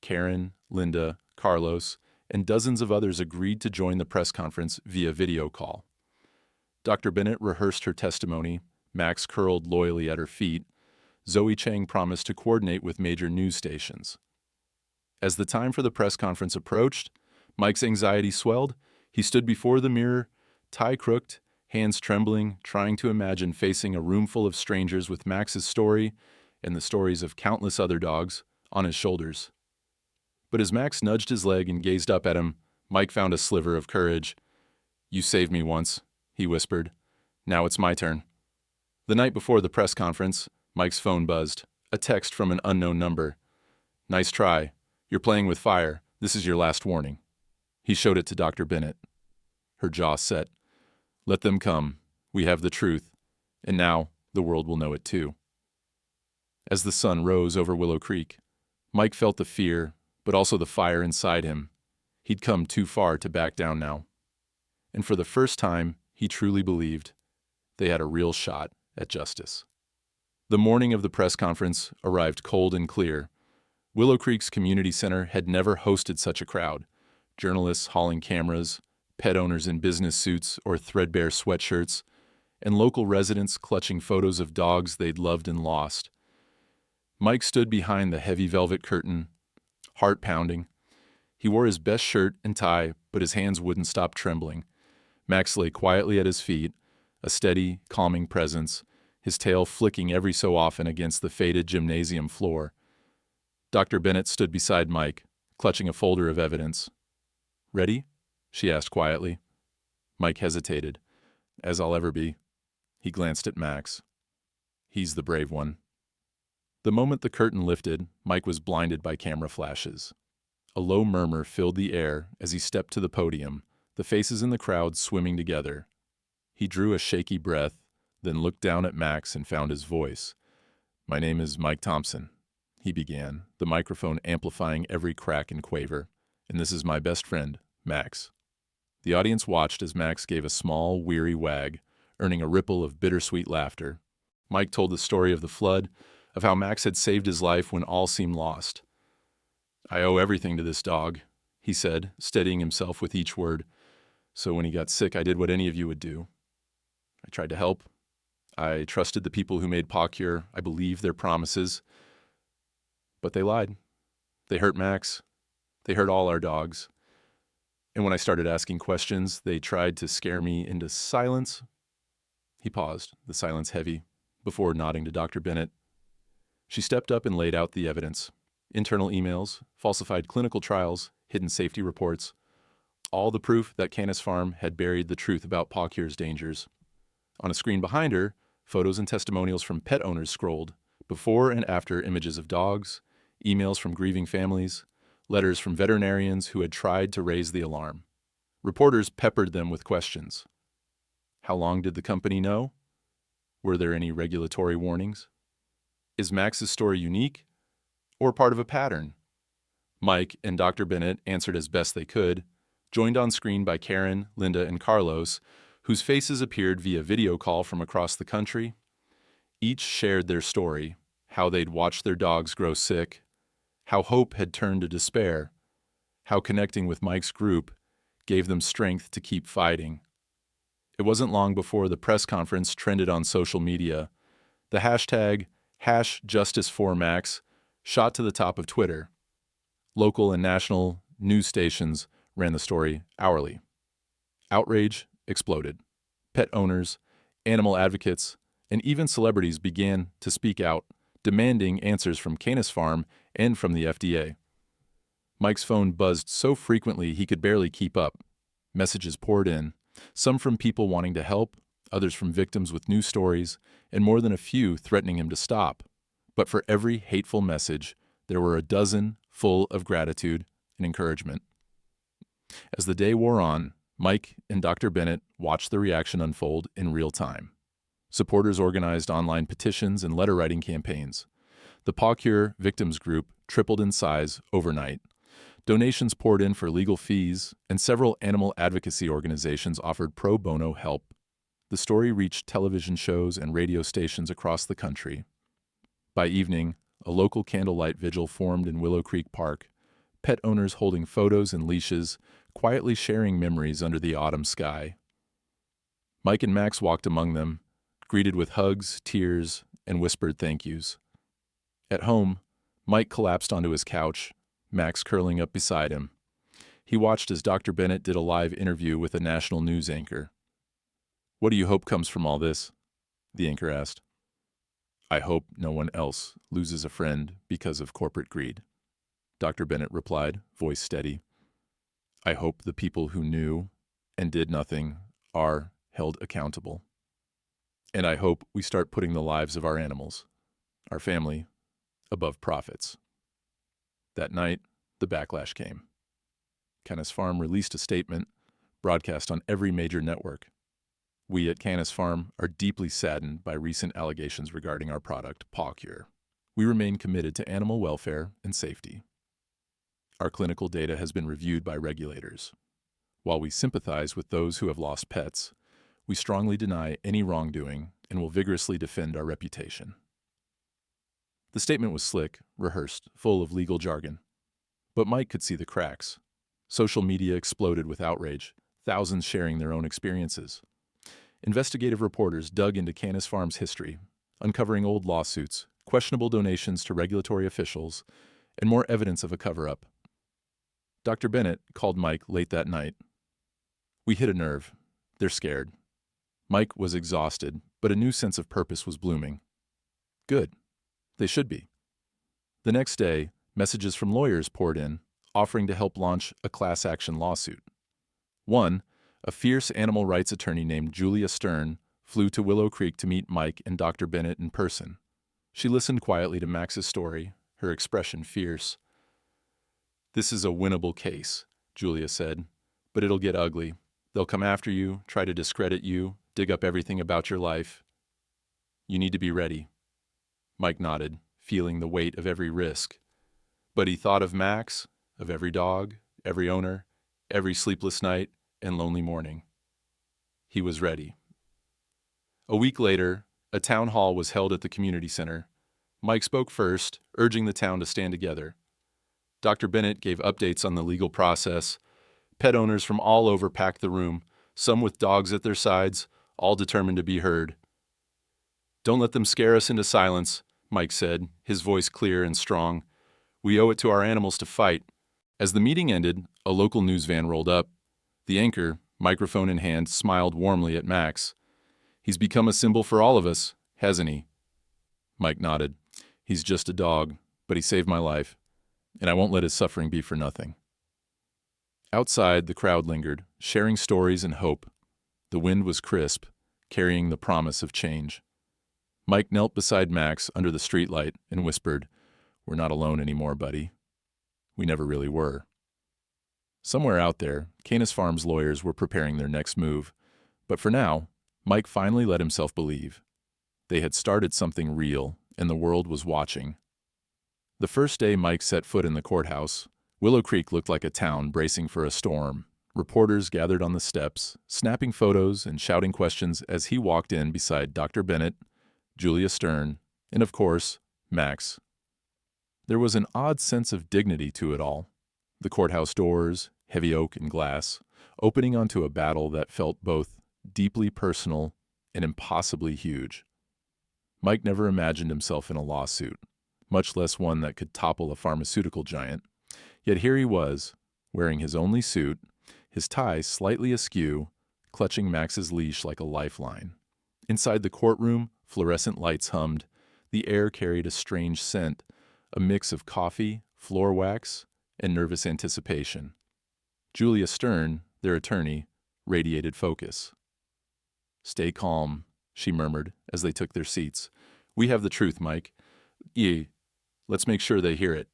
Karen, Linda, Carlos, and dozens of others agreed to join the press conference via video call. Dr. Bennett rehearsed her testimony. Max curled loyally at her feet. Zoe Chang promised to coordinate with major news stations. As the time for the press conference approached, Mike's anxiety swelled. He stood before the mirror, tie crooked, hands trembling, trying to imagine facing a room full of strangers with Max's story and the stories of countless other dogs on his shoulders. But as Max nudged his leg and gazed up at him, Mike found a sliver of courage. "You saved me once," he whispered. "Now it's my turn." The night before the press conference, Mike's phone buzzed. A text from an unknown number. "Nice try. You're playing with fire. This is your last warning." He showed it to Dr. Bennett. Her jaw set. "Let them come. We have the truth. And now the world will know it too." As the sun rose over Willow Creek, Mike felt the fear, but also the fire inside him. He'd come too far to back down now. And for the first time, he truly believed they had a real shot at justice. The morning of the press conference arrived cold and clear. Willow Creek's community center had never hosted such a crowd. Journalists hauling cameras, pet owners in business suits or threadbare sweatshirts, and local residents clutching photos of dogs they'd loved and lost. Mike stood behind the heavy velvet curtain, heart pounding. He wore his best shirt and tie, but his hands wouldn't stop trembling. Max lay quietly at his feet, a steady, calming presence, his tail flicking every so often against the faded gymnasium floor. Dr. Bennett stood beside Mike, clutching a folder of evidence. "Ready?" she asked quietly. Mike hesitated. "As I'll ever be." He glanced at Max. "He's the brave one." The moment the curtain lifted, Mike was blinded by camera flashes. A low murmur filled the air as he stepped to the podium, the faces in the crowd swimming together. He drew a shaky breath, then looked down at Max and found his voice. "My name is Mike Thompson," he began, the microphone amplifying every crack and quaver. "And this is my best friend, Max." The audience watched as Max gave a small, weary wag, earning a ripple of bittersweet laughter. Mike told the story of the flood, of how Max had saved his life when all seemed lost. "I owe everything to this dog," he said, steadying himself with each word. "So when he got sick, I did what any of you would do. I tried to help. I trusted the people who made paw cure. I believed their promises. But they lied. They hurt Max. They hurt all our dogs. And when I started asking questions, they tried to scare me into silence." He paused, the silence heavy, before nodding to Dr. Bennett. She stepped up and laid out the evidence. Internal emails, falsified clinical trials, hidden safety reports. All the proof that Canis Farm had buried the truth about paw cure's dangers. On a screen behind her, photos and testimonials from pet owners scrolled, before and after images of dogs, emails from grieving families, letters from veterinarians who had tried to raise the alarm. Reporters peppered them with questions. How long did the company know? Were there any regulatory warnings? Is Max's story unique or part of a pattern? Mike and Dr. Bennett answered as best they could, joined on screen by Karen, Linda, and Carlos, whose faces appeared via video call from across the country. Each shared their story, how they'd watched their dogs grow sick, how hope had turned to despair, how connecting with Mike's group gave them strength to keep fighting. It wasn't long before the press conference trended on social media. The hashtag #JusticeForMax shot to the top of Twitter. Local and national news stations ran the story hourly. Outrage exploded. Pet owners, animal advocates, and even celebrities began to speak out, demanding answers from Canis Farm and from the FDA. Mike's phone buzzed so frequently he could barely keep up. Messages poured in, some from people wanting to help, others from victims with new stories, and more than a few threatening him to stop. But for every hateful message, there were a dozen full of gratitude and encouragement. As the day wore on, Mike and Dr. Bennett watched the reaction unfold in real time. Supporters organized online petitions and letter-writing campaigns. The Paw Cure Victims Group tripled in size overnight. Donations poured in for legal fees, and several animal advocacy organizations offered pro bono help. The story reached television shows and radio stations across the country. By evening, a local candlelight vigil formed in Willow Creek Park, pet owners holding photos and leashes, quietly sharing memories under the autumn sky. Mike and Max walked among them, greeted with hugs, tears, and whispered thank yous. At home, Mike collapsed onto his couch, Max curling up beside him. He watched as Dr. Bennett did a live interview with a national news anchor. "What do you hope comes from all this?" the anchor asked. I hope no one else loses a friend because of corporate greed. Dr. Bennett replied, voice steady. I hope the people who knew and did nothing are held accountable. And I hope we start putting the lives of our animals, our family, above profits. That night, the backlash came. Canis Farm released a statement, broadcast on every major network. We at Canis Farm are deeply saddened by recent allegations regarding our product, Paw Cure. We remain committed to animal welfare and safety. Our clinical data has been reviewed by regulators. While we sympathize with those who have lost pets, we strongly deny any wrongdoing and will vigorously defend our reputation. The statement was slick, rehearsed, full of legal jargon. But Mike could see the cracks. Social media exploded with outrage, thousands sharing their own experiences. Investigative reporters dug into Canis Farm's history, uncovering old lawsuits, questionable donations to regulatory officials, and more evidence of a cover-up. Dr. Bennett called Mike late that night. We hit a nerve. They're scared. Mike was exhausted, but a new sense of purpose was blooming. Good. They should be. The next day, messages from lawyers poured in, offering to help launch a class action lawsuit. One, a fierce animal rights attorney named Julia Stern, flew to Willow Creek to meet Mike and Dr. Bennett in person. She listened quietly to Max's story, her expression fierce. This is a winnable case, Julia said, but it'll get ugly. They'll come after you, try to discredit you, dig up everything about your life. You need to be ready. Mike nodded, feeling the weight of every risk. But he thought of Max, of every dog, every owner, every sleepless night and lonely morning. He was ready. A week later, a town hall was held at the community center. Mike spoke first, urging the town to stand together. Dr. Bennett gave updates on the legal process. Pet owners from all over packed the room, some with dogs at their sides, all determined to be heard. Don't let them scare us into silence, Mike said, his voice clear and strong. We owe it to our animals to fight. As the meeting ended, a local news van rolled up. The anchor, microphone in hand, smiled warmly at Max. He's become a symbol for all of us, hasn't he? Mike nodded. He's just a dog, but he saved my life, and I won't let his suffering be for nothing. Outside, the crowd lingered, sharing stories and hope. The wind was crisp, carrying the promise of change. Mike knelt beside Max under the streetlight and whispered, We're not alone anymore, buddy. We never really were. Somewhere out there, Canis Farm's lawyers were preparing their next move. But for now, Mike finally let himself believe. They had started something real, and the world was watching. The first day Mike set foot in the courthouse, Willow Creek looked like a town bracing for a storm. Reporters gathered on the steps, snapping photos and shouting questions as he walked in beside Dr. Bennett, Julia Stern, and of course, Max. There was an odd sense of dignity to it all. The courthouse doors, heavy oak and glass, opening onto a battle that felt both deeply personal and impossibly huge. Mike never imagined himself in a lawsuit, much less one that could topple a pharmaceutical giant. Yet here he was, wearing his only suit, his tie slightly askew, clutching Max's leash like a lifeline. Inside the courtroom, fluorescent lights hummed. The air carried a strange scent, a mix of coffee, floor wax, and nervous anticipation. Julia Stern, their attorney, radiated focus. Stay calm, she murmured as they took their seats. We have the truth, Mike. Let's make sure they hear it.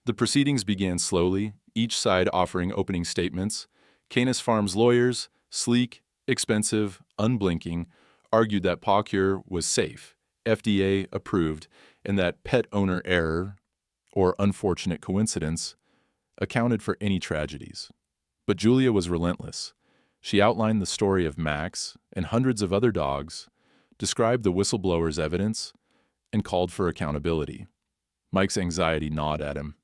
The proceedings began slowly, each side offering opening statements. Canis Farm's lawyers, sleek, expensive, unblinking, argued that Paw Cure was safe, FDA approved, and that pet owner error, or unfortunate coincidence, accounted for any tragedies. But Julia was relentless. She outlined the story of Max and hundreds of other dogs, described the whistleblower's evidence, and called for accountability. Mike's anxiety gnawed at him.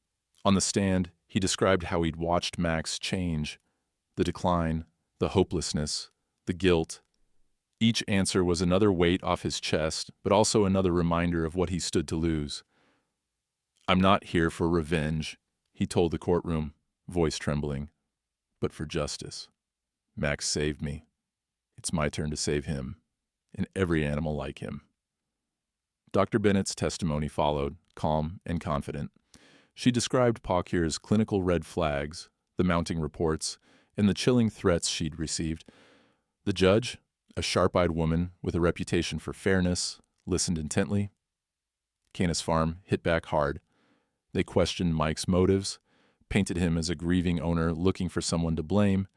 On the stand, he described how he'd watched Max change, the decline, the hopelessness, the guilt. Each answer was another weight off his chest, but also another reminder of what he stood to lose. I'm not here for revenge, he told the courtroom, voice trembling, but for justice. Max saved me. It's my turn to save him, and every animal like him. Dr. Bennett's testimony followed, calm and confident. She described Pawcure's clinical red flags, the mounting reports, and the chilling threats she'd received. The judge, a sharp-eyed woman with a reputation for fairness, listened intently. Canis Farm hit back hard. They questioned Mike's motives, painted him as a grieving owner looking for someone to blame,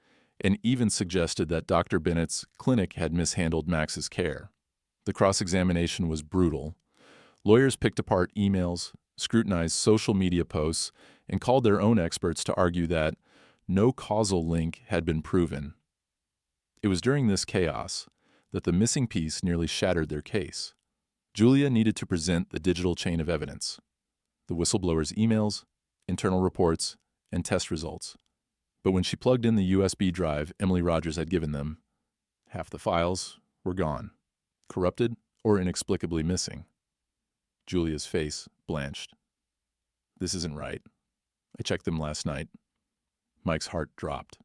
and even suggested that Dr. Bennett's clinic had mishandled Max's care. The cross-examination was brutal. Lawyers picked apart emails, scrutinized social media posts, and called their own experts to argue that no causal link had been proven. It was during this chaos that the missing piece nearly shattered their case. Julia needed to present the digital chain of evidence, the whistleblower's emails, internal reports, and test results. But when she plugged in the USB drive Emily Rogers had given them, half the files were gone, corrupted or inexplicably missing. Julia's face blanched. This isn't right. I checked them last night. Mike's heart dropped.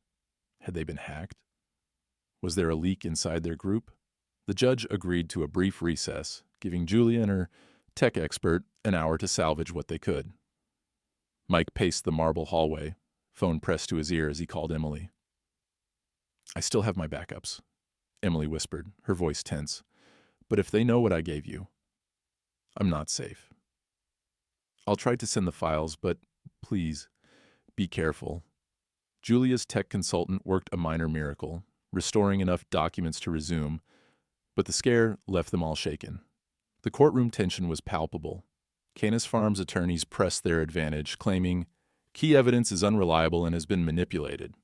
Had they been hacked? Was there a leak inside their group? The judge agreed to a brief recess, giving Julia and her tech expert an hour to salvage what they could. Mike paced the marble hallway, phone pressed to his ear as he called Emily. I still have my backups, Emily whispered, her voice tense. But if they know what I gave you, I'm not safe. I'll try to send the files, but please, be careful. Julia's tech consultant worked a minor miracle, restoring enough documents to resume, but the scare left them all shaken. The courtroom tension was palpable. Canis Farm's attorneys pressed their advantage, claiming, key evidence is unreliable and has been manipulated.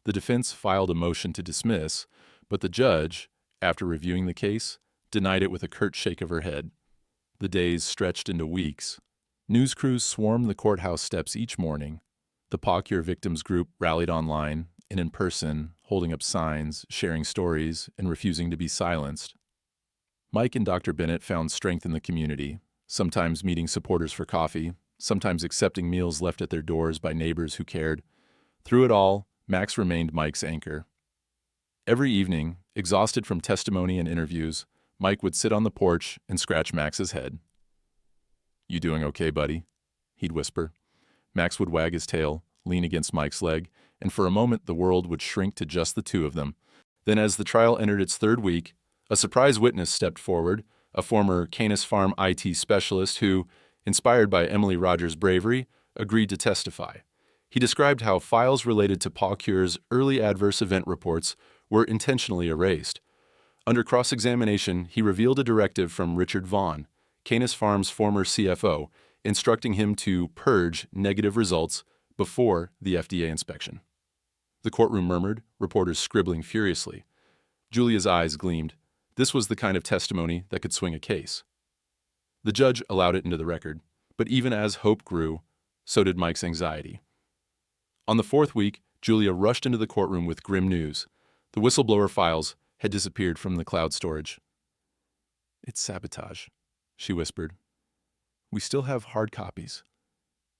The defense filed a motion to dismiss, but the judge, after reviewing the case, denied it with a curt shake of her head. The days stretched into weeks. News crews swarmed the courthouse steps each morning. The Pawcure victims group rallied online and in person, holding up signs, sharing stories, and refusing to be silenced. Mike and Dr. Bennett found strength in the community, sometimes meeting supporters for coffee, sometimes accepting meals left at their doors by neighbors who cared. Through it all, Max remained Mike's anchor. Every evening, exhausted from testimony and interviews, Mike would sit on the porch and scratch Max's head. You doing okay, buddy? He'd whisper. Max would wag his tail, lean against Mike's leg, and for a moment the world would shrink to just the two of them. Then as the trial entered its third week, a surprise witness stepped forward, a former Canis Farm IT specialist who, inspired by Emily Rogers' bravery, agreed to testify. He described how files related to Pawcure's early adverse event reports were intentionally erased. Under cross-examination, he revealed a directive from Richard Vaughn, Canis Farm's former CFO, instructing him to purge negative results before the FDA inspection. The courtroom murmured, reporters scribbling furiously. Julia's eyes gleamed. This was the kind of testimony that could swing a case. The judge allowed it into the record, but even as hope grew, so did Mike's anxiety. On the fourth week, Julia rushed into the courtroom with grim news. The whistleblower files had disappeared from the cloud storage. It's sabotage, she whispered. We still have hard copies.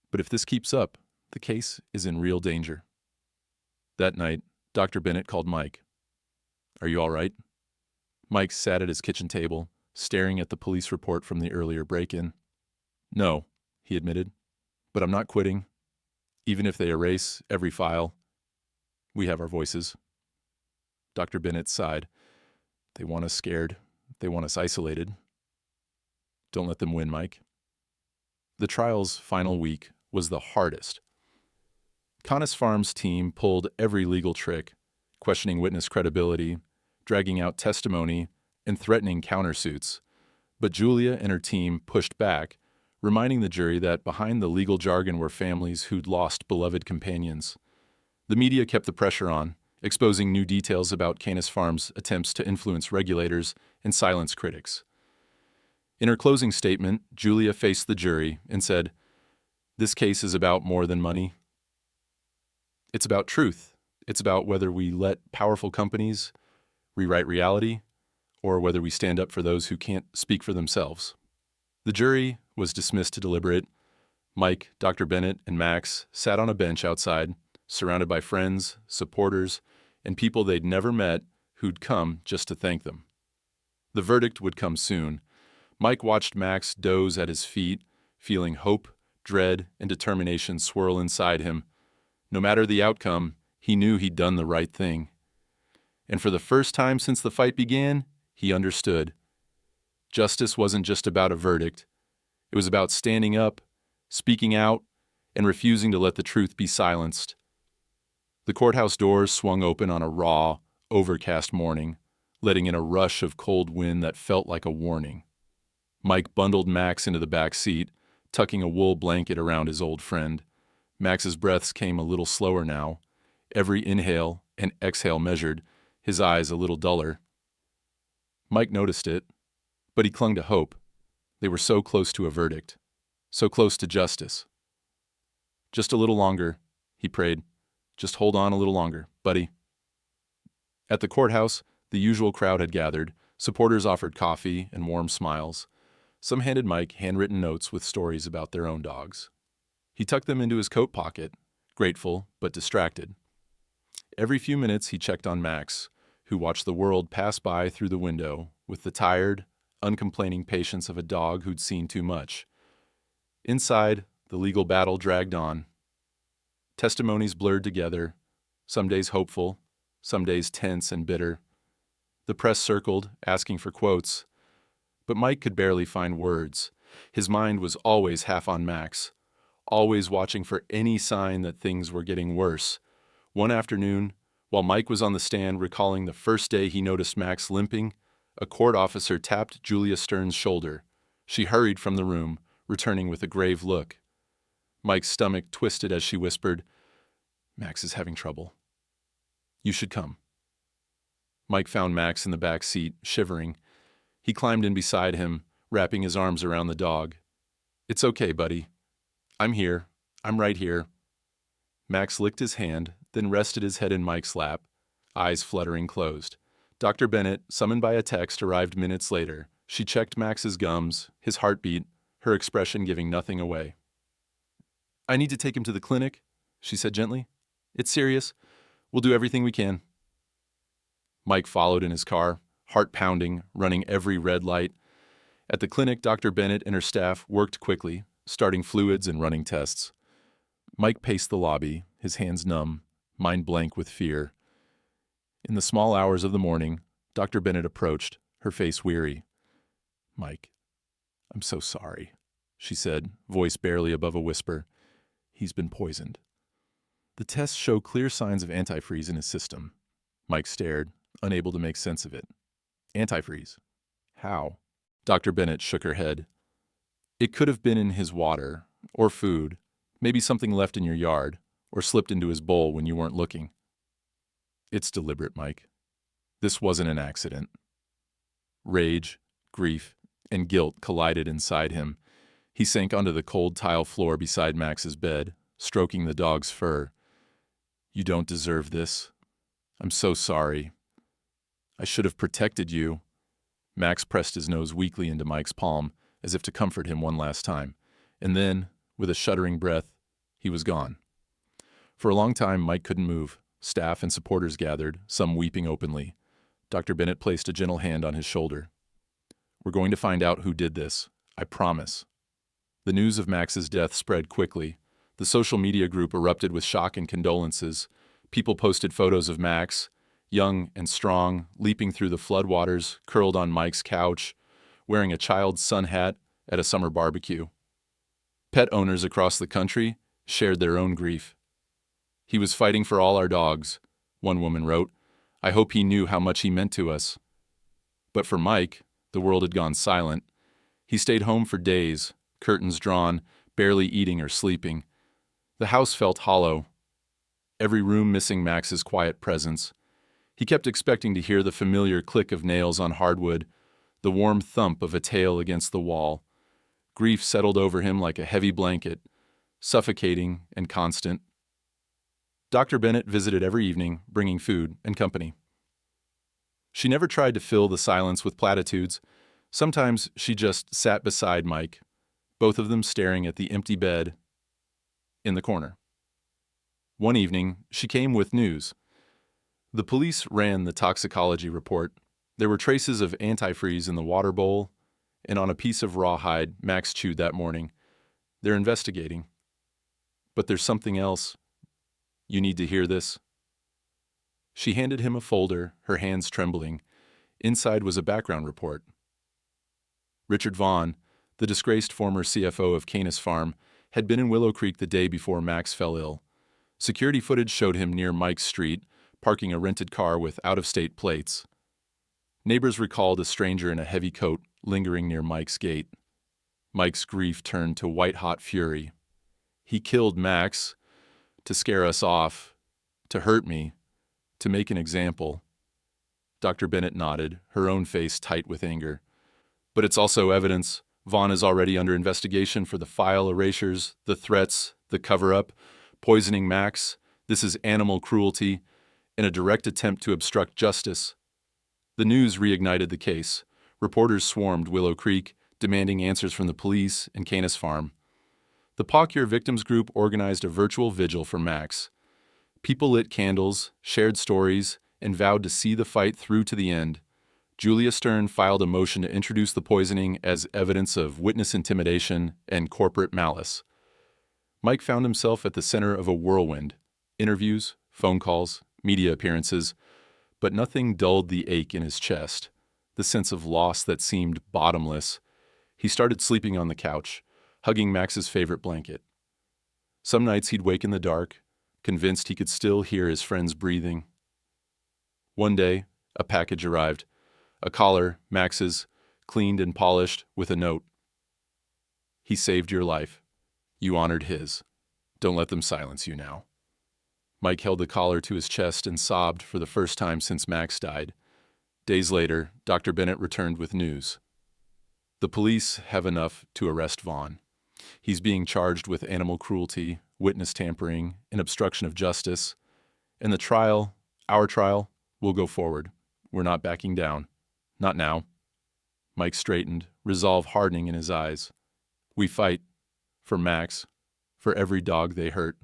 But if this keeps up, the case is in real danger. That night, Dr. Bennett called Mike. Are you all right? Mike sat at his kitchen table, staring at the police report from the earlier break-in. No, he admitted, but I'm not quitting. Even if they erase every file, we have our voices. Dr. Bennett sighed. They want us scared. They want us isolated. Don't let them win, Mike. The trial's final week was the hardest. Canis Farm's team pulled every legal trick, questioning witness credibility, dragging out testimony, and threatening countersuits. But Julia and her team pushed back, reminding the jury that behind the legal jargon were families who'd lost beloved companions. The media kept the pressure on, exposing new details about Canis Farm's attempts to influence regulators and silence critics. In her closing statement, Julia faced the jury and said, "This case is about more than money. It's about truth. It's about whether we let powerful companies rewrite reality or whether we stand up for those who can't speak for themselves." The jury was dismissed to deliberate. Mike, Dr. Bennett, and Max sat on a bench outside, surrounded by friends, supporters, and people they'd never met who'd come just to thank them. The verdict would come soon, Mike watched Max doze at his feet, feeling hope, dread, and determination swirl inside him. No matter the outcome, he knew he'd done the right thing. And for the first time since the fight began, he understood. Justice wasn't just about a verdict. It was about standing up, speaking out, and refusing to let the truth be silenced. The courthouse doors swung open on a raw, overcast morning, letting in a rush of cold wind that felt like a warning. Mike bundled Max into the back seat, tucking a wool blanket around his old friend. Max's breaths came a little slower now, every inhale and exhale measured, his eyes a little duller. Mike noticed it, but he clung to hope. They were so close to a verdict, so close to justice. Just a little longer, he prayed. Just hold on a little longer, buddy. At the courthouse, the usual crowd had gathered. Supporters offered coffee and warm smiles. Some handed Mike handwritten notes with stories about their own dogs. He tucked them into his coat pocket, grateful but distracted. Every few minutes he checked on Max, who watched the world pass by through the window with the tired, uncomplaining patience of a dog who'd seen too much. Inside, the legal battle dragged on. Testimonies blurred together, some days hopeful, some days tense and bitter. The press circled, asking for quotes, but Mike could barely find words. His mind was always half on Max, always watching for any sign that things were getting worse. One afternoon, while Mike was on the stand recalling the first day he noticed Max limping, a court officer tapped Julia Stern's shoulder. She hurried from the room, returning with a grave look. Mike's stomach twisted as she whispered, "Max is having trouble. You should come." Mike found Max in the back seat, shivering. He climbed in beside him, wrapping his arms around the dog. "It's okay, buddy. I'm here. I'm right here." Max licked his hand, then rested his head in Mike's lap, eyes fluttering closed. Dr. Bennett, summoned by a text, arrived minutes later. She checked Max's gums, his heartbeat, her expression giving nothing away. "I need to take him to the clinic," she said gently. "It's serious. We'll do everything we can." Mike followed in his car, heart pounding, running every red light. At the clinic, Dr. Bennett and her staff worked quickly, starting fluids and running tests. Mike paced the lobby, his hands numb, mind blank with fear. In the small hours of the morning, Dr. Bennett approached, her face weary. "Mike, I'm so sorry," she said, voice barely above a whisper. "He's been poisoned." "The tests show clear signs of antifreeze in his system." Mike stared, unable to make sense of it. "Antifreeze? How?" Dr. Bennett shook her head. "It could have been in his water, or food, maybe something left in your yard, or slipped into his bowl when you weren't looking." "It's deliberate, Mike. This wasn't an accident." Rage, grief, and guilt collided inside him. He sank onto the cold tile floor beside Max's bed, stroking the dog's fur. "You don't deserve this. I'm so sorry. I should have protected you." Max pressed his nose weakly into Mike's palm, as if to comfort him one last time. And then, with a shuddering breath, he was gone. For a long time, Mike couldn't move. Staff and supporters gathered, some weeping openly. Dr. Bennett placed a gentle hand on his shoulder. "We're going to find out who did this. I promise." The news of Max's death spread quickly. The social media group erupted with shock and condolences. People posted photos of Max, young and strong, leaping through the floodwaters, curled on Mike's couch, wearing a child's sun hat at a summer barbecue. Pet owners across the country shared their own grief. "He was fighting for all our dogs," one woman wrote. "I hope he knew how much he meant to us." But for Mike, the world had gone silent. He stayed home for days, curtains drawn, barely eating or sleeping. The house felt hollow, every room missing Max's quiet presence. He kept expecting to hear the familiar click of nails on hardwood, the warm thump of a tail against the wall. Grief settled over him like a heavy blanket, suffocating and constant. Dr. Bennett visited every evening, bringing food and company. She never tried to fill the silence with platitudes. Sometimes she just sat beside Mike, both of them staring at the empty bed in the corner. One evening, she came with news. The police ran the toxicology report. There were traces of antifreeze in the water bowl and on a piece of rawhide Max chewed that morning. They're investigating. But there's something else. You need to hear this. She handed him a folder, her hands trembling. Inside was a background report. Richard Vaughn, the disgraced former CFO of Canis Farm, had been in Willow Creek the day before Max fell ill. Security footage showed him near Mike's street, parking a rented car with out-of-state plates. Neighbors recalled a stranger in a heavy coat lingering near Mike's gate. Mike's grief turned to white-hot fury. He killed Max to scare us off, to hurt me, to make an example. Dr. Bennett nodded, her own face tight with anger. But it's also evidence. Vaughn is already under investigation for the file erasures, the threats, the cover-up, poisoning Max. This is animal cruelty, in a direct attempt to obstruct justice. The news reignited the case. Reporters swarmed Willow Creek, demanding answers from the police and Canis Farm. The Pawcure Victims Group organized a virtual vigil for Max. People lit candles, shared stories, and vowed to see the fight through to the end. Julia Stern filed a motion to introduce the poisoning as evidence of witness intimidation and corporate malice. Mike found himself at the center of a whirlwind. Interviews, phone calls, media appearances, but nothing dulled the ache in his chest, the sense of loss that seemed bottomless. He started sleeping on the couch, hugging Max's favorite blanket. Some nights he'd wake in the dark, convinced he could still hear his friends breathing. One day, a package arrived. A collar, Max's, cleaned and polished, with a note. He saved your life. You honored his. Don't let them silence you now. Mike held the collar to his chest and sobbed for the first time since Max died. Days later, Dr. Bennett returned with news. The police have enough to arrest Vaughn. He's being charged with animal cruelty, witness tampering, and obstruction of justice. And the trial, our trial, will go forward. We're not backing down. Not now. Mike straightened, resolve hardening in his eyes. We fight. For Max. For every dog they hurt.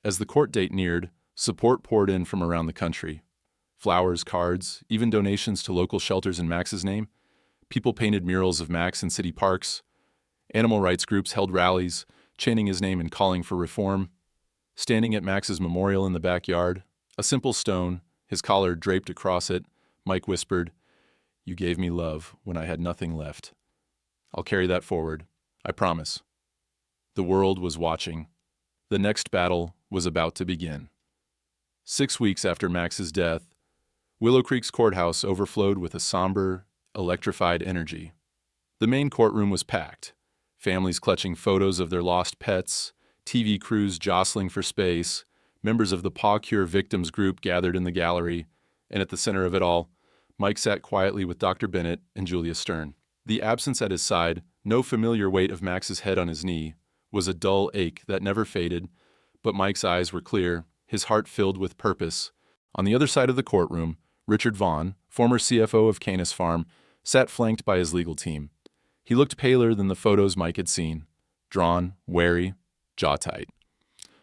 As the court date neared, support poured in from around the country. Flowers, cards, even donations to local shelters in Max's name. People painted murals of Max in city parks. Animal rights groups held rallies, chanting his name and calling for reform. Standing at Max's memorial in the backyard, a simple stone, his collar draped across it, Mike whispered, "You gave me love when I had nothing left. I'll carry that forward. I promise." The world was watching. The next battle was about to begin. 6 weeks after Max's death, Willow Creek's courthouse overflowed with a somber, electrified energy. The main courtroom was packed. Families clutching photos of their lost pets, TV crews jostling for space, members of the Pawcure Victims Group gathered in the gallery, and at the center of it all, Mike sat quietly with Dr. Bennett and Julia Stern. The absence at his side, no familiar weight of Max's head on his knee, was a dull ache that never faded, but Mike's eyes were clear, his heart filled with purpose. On the other side of the courtroom, Richard Vaughn, former CFO of Canis Farm, sat flanked by his legal team. He looked paler than the photos Mike had seen, drawn, wary, jaw tight.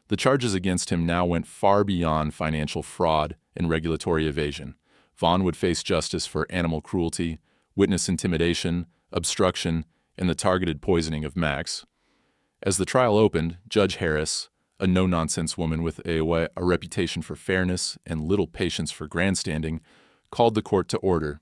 The charges against him now went far beyond financial fraud and regulatory evasion. Vaughn would face justice for animal cruelty, witness intimidation, obstruction, and the targeted poisoning of Max. As the trial opened, Judge Harris, a no-nonsense woman with a reputation for fairness and little patience for grandstanding, called the court to order.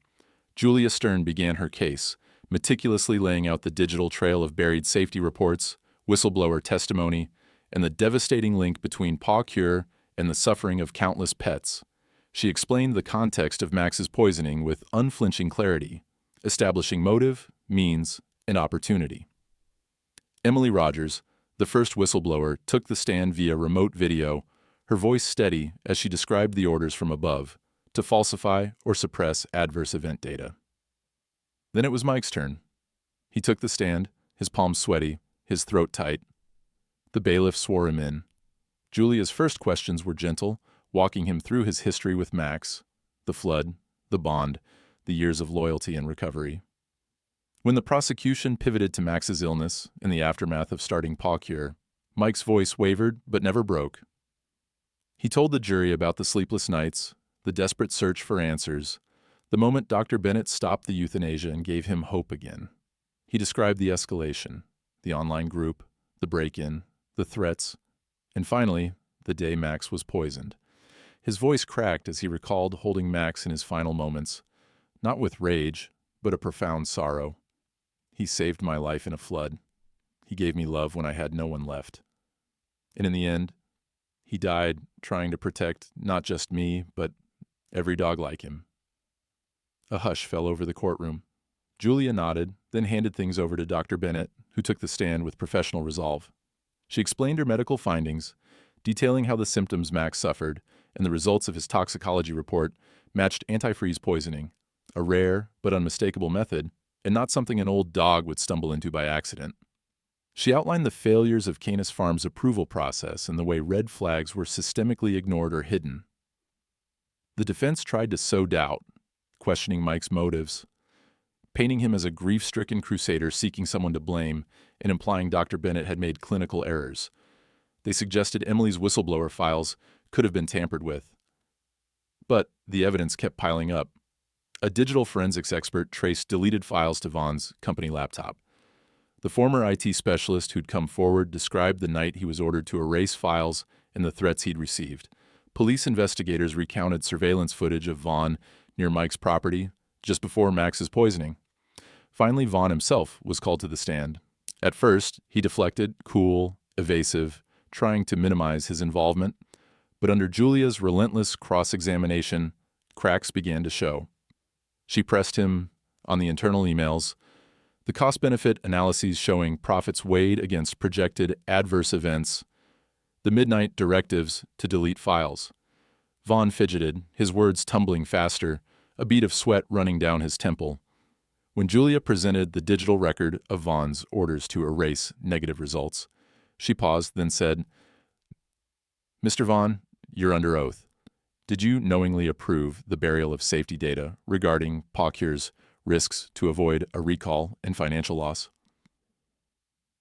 Julia Stern began her case, meticulously laying out the digital trail of buried safety reports, whistleblower testimony, and the devastating link between Pawcure and the suffering of countless pets. She explained the context of Max's poisoning with unflinching clarity, establishing motive, means, and opportunity. Emily Rogers, the first whistleblower, took the stand via remote video, her voice steady as she described the orders from above, to falsify or suppress adverse event data. Then it was Mike's turn. He took the stand, his palms sweaty, his throat tight. The bailiff swore him in. Julia's first questions were gentle, walking him through his history with Max, the flood, the bond, the years of loyalty and recovery. When the prosecution pivoted to Max's illness in the aftermath of starting Pawcure, Mike's voice wavered but never broke. He told the jury about the sleepless nights, the desperate search for answers, The moment Dr. Bennett stopped the euthanasia and gave him hope again. He described the escalation, the online group, the break-in, the threats, and finally, the day Max was poisoned. His voice cracked as he recalled holding Max in his final moments, not with rage, but a profound sorrow. He saved my life in a flood. He gave me love when I had no one left. And in the end, he died trying to protect not just me, but every dog like him. A hush fell over the courtroom. Julia nodded, then handed things over to Dr. Bennett, who took the stand with professional resolve. She explained her medical findings, detailing how the symptoms Max suffered and the results of his toxicology report matched antifreeze poisoning, a rare but unmistakable method, and not something an old dog would stumble into by accident. She outlined the failures of Canis Farm's approval process and the way red flags were systemically ignored or hidden. The defense tried to sow doubt, questioning Mike's motives, painting him as a grief-stricken crusader seeking someone to blame, and implying Dr. Bennett had made clinical errors. They suggested Emily's whistleblower files could have been tampered with. But the evidence kept piling up. A digital forensics expert traced deleted files to Vaughn's company laptop. The former IT specialist who'd come forward described the night he was ordered to erase files and the threats he'd received. Police investigators recounted surveillance footage of Vaughn near Mike's property just before Max's poisoning. Finally, Vaughn himself was called to the stand. At first, he deflected, cool, evasive, trying to minimize his involvement. But under Julia's relentless cross-examination, cracks began to show. She pressed him on the internal emails, the cost-benefit analyses showing profits weighed against projected adverse events, the midnight directives to delete files. Vaughn fidgeted, his words tumbling faster, a bead of sweat running down his temple. When Julia presented the digital record of Vaughn's orders to erase negative results, she paused, then said, "Mr. Vaughn, you're under oath. Did you knowingly approve the burial of safety data regarding PawCure's risks to avoid a recall and financial loss?"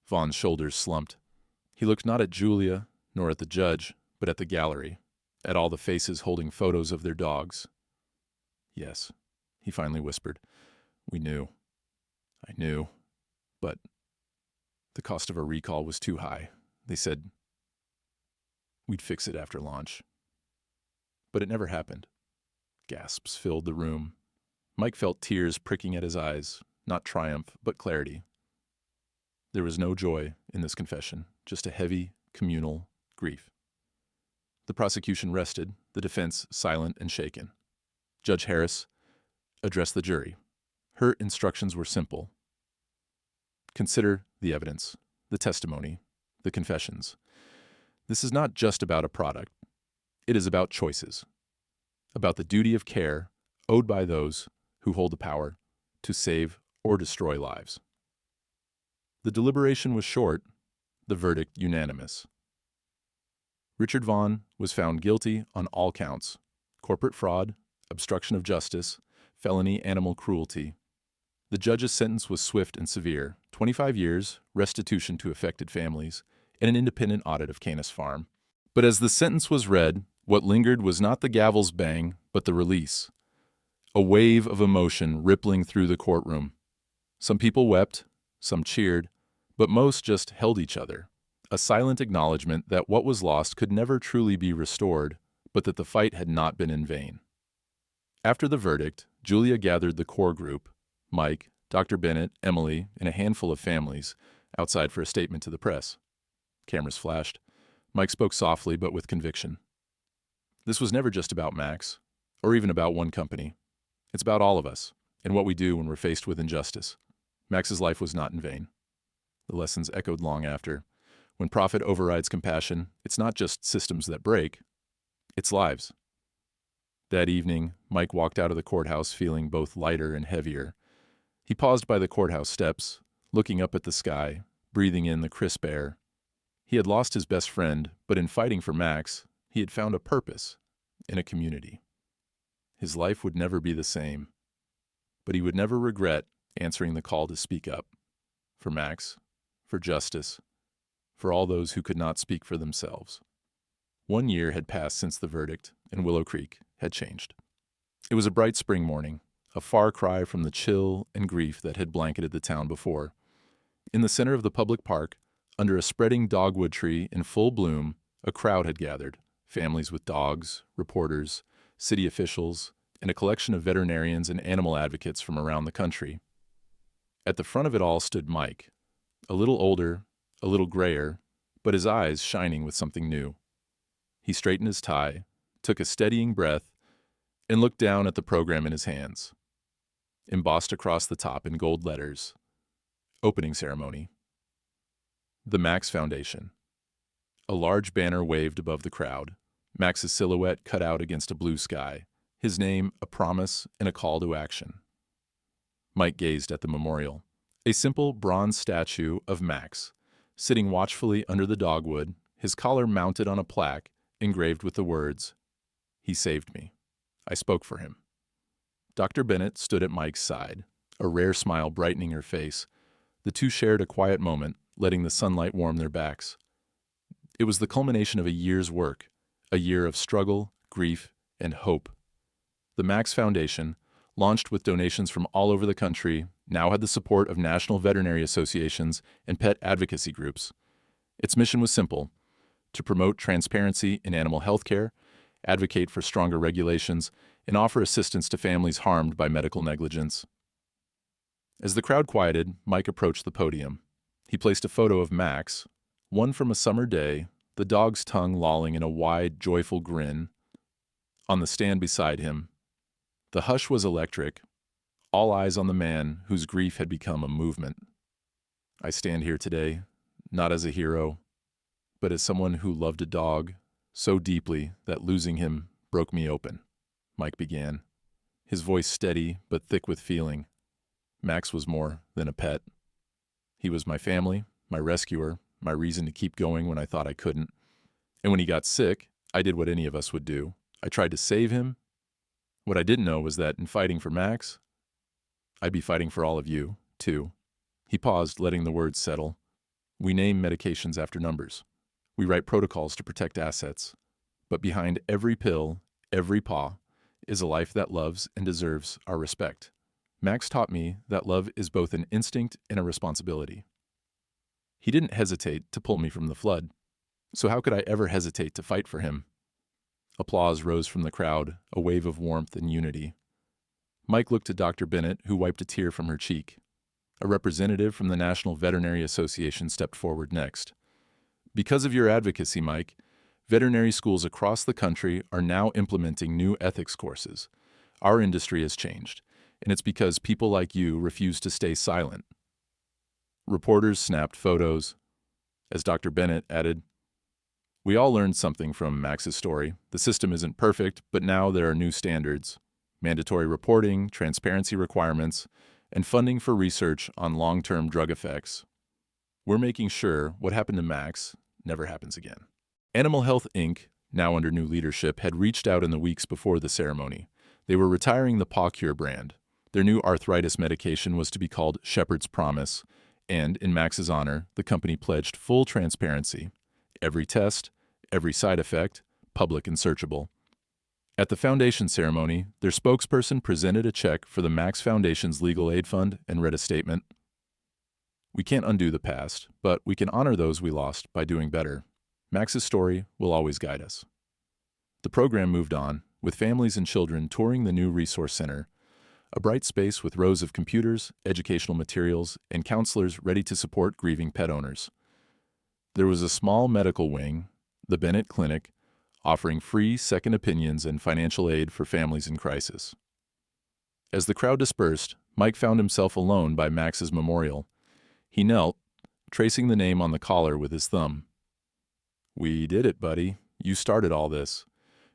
Vaughn's shoulders slumped. He looked not at Julia, nor at the judge, but at the gallery, at all the faces holding photos of their dogs. "Yes," he finally whispered. "We knew. I knew. But the cost of a recall was too high. They said we'd fix it after launch. But it never happened." Gasps filled the room. Mike felt tears pricking at his eyes, not triumph, but clarity. There was no joy in this confession, just a heavy, communal grief. The prosecution rested, the defense silent and shaken. Judge Harris addressed the jury. Her instructions were simple. Consider the evidence, the testimony, the confessions. This is not just about a product. It is about choices, about the duty of care owed by those who hold the power to save or destroy lives. The deliberation was short, the verdict unanimous. Richard Vaughn was found guilty on all counts: corporate fraud, obstruction of justice, felony animal cruelty. The judge's sentence was swift and severe: 25 years, restitution to affected families, and an independent audit of Canis Farm. But as the sentence was read, what lingered was not the gavel's bang, but the release. A wave of emotion rippling through the courtroom. Some people wept, some cheered, but most just held each other. A silent acknowledgement that what was lost could never truly be restored, but that the fight had not been in vain. After the verdict, Julia gathered the core group, Mike, Dr. Bennett, Emily, and a handful of families, outside for a statement to the press. Cameras flashed. Mike spoke softly but with conviction. This was never just about Max, or even about one company. It's about all of us, and what we do when we're faced with injustice. Max's life was not in vain. The lessons echoed long after. When profit overrides compassion, it's not just systems that break, it's lives. That evening, Mike walked out of the courthouse feeling both lighter and heavier. He paused by the courthouse steps, looking up at the sky, breathing in the crisp air. He had lost his best friend, but in fighting for Max, he had found a purpose in a community. His life would never be the same, but he would never regret answering the call to speak up. For Max, for justice, for all those who could not speak for themselves. 1 year had passed since the verdict, and Willow Creek had changed. It was a bright spring morning. a far cry from the chill and grief that had blanketed the town before. In the center of the public park, under a spreading dogwood tree in full bloom, a crowd had gathered, families with dogs, reporters, city officials, and a collection of veterinarians and animal advocates from around the country. At the front of it all stood Mike, a little older, a little grayer, but his eyes shining with something new. He straightened his tie, took a steadying breath, and looked down at the program in his hands. Embossed across the top in gold letters, Opening Ceremony. The Max Foundation. A large banner waved above the crowd, Max's silhouette cut out against a blue sky, his name a promise and a call to action. Mike gazed at the memorial, a simple bronze statue of Max, sitting watchfully under the dogwood, his collar mounted on a plaque engraved with the words, "He saved me. I spoke for him." Dr. Bennett stood at Mike's side, a rare smile brightening her face. The two shared a quiet moment, letting the sunlight warm their backs. It was the culmination of a year's work, a year of struggle, grief, and hope. The Max Foundation, launched with donations from all over the country, now had the support of national veterinary associations and pet advocacy groups. Its mission was simple: to promote transparency in animal health care, advocate for stronger regulations, and offer assistance to families harmed by medical negligence. As the crowd quieted, Mike approached the podium. He placed a photo of Max, one from a summer day, the dog's tongue lolling in a wide, joyful grin, on the stand beside him. The hush was electric, all eyes on the man whose grief had become a movement. I stand here today, not as a hero, but as someone who loved a dog so deeply that losing him broke me open, Mike began, his voice steady but thick with feeling. Max was more than a pet. He was my family, my rescuer, my reason to keep going when I thought I couldn't. And when he got sick, I did what any of us would do. I tried to save him. What I didn't know was that in fighting for Max, I'd be fighting for all of you, too. He paused, letting the words settle. We name medications after numbers. We write protocols to protect assets. But behind every pill, every paw, is a life that loves and deserves our respect. Max taught me that love is both an instinct and a responsibility. He didn't hesitate to pull me from the flood. So how could I ever hesitate to fight for him? Applause rose from the crowd, a wave of warmth and unity. Mike looked to Dr. Bennett, who wiped a tear from her cheek. A representative from the National Veterinary Association stepped forward next. Because of your advocacy, Mike, veterinary schools across the country are now implementing new ethics courses. Our industry has changed, and it's because people like you refuse to stay silent. Reporters snapped photos. As Dr. Bennett added, "We all learned something from Max's story. The system isn't perfect, but now there are new standards. Mandatory reporting, transparency requirements, and funding for research on long-term drug effects. We're making sure what happened to Max never happens again." Animal Health Inc., now under new leadership, had reached out in the weeks before the ceremony. They were retiring the Paw Cure brand. Their new arthritis medication was to be called Shepherd's Promise, and in Max's honor, the company pledged full transparency. Every test, every side effect, public and searchable. At the foundation ceremony, their spokesperson presented a check for the Max Foundation's legal aid fund and read a statement. "We can't undo the past, but we can honor those we lost by doing better. Max's story will always guide us." The program moved on, with families and children touring the new resource center, a bright space with rows of computers, educational materials, and counselors ready to support grieving pet owners. There was a small medical wing, the Bennett Clinic, offering free second opinions and financial aid for families in crisis. As the crowd dispersed, Mike found himself alone by Max's memorial. He knelt, tracing the name on the collar with his thumb. "We did it, buddy. You started all this.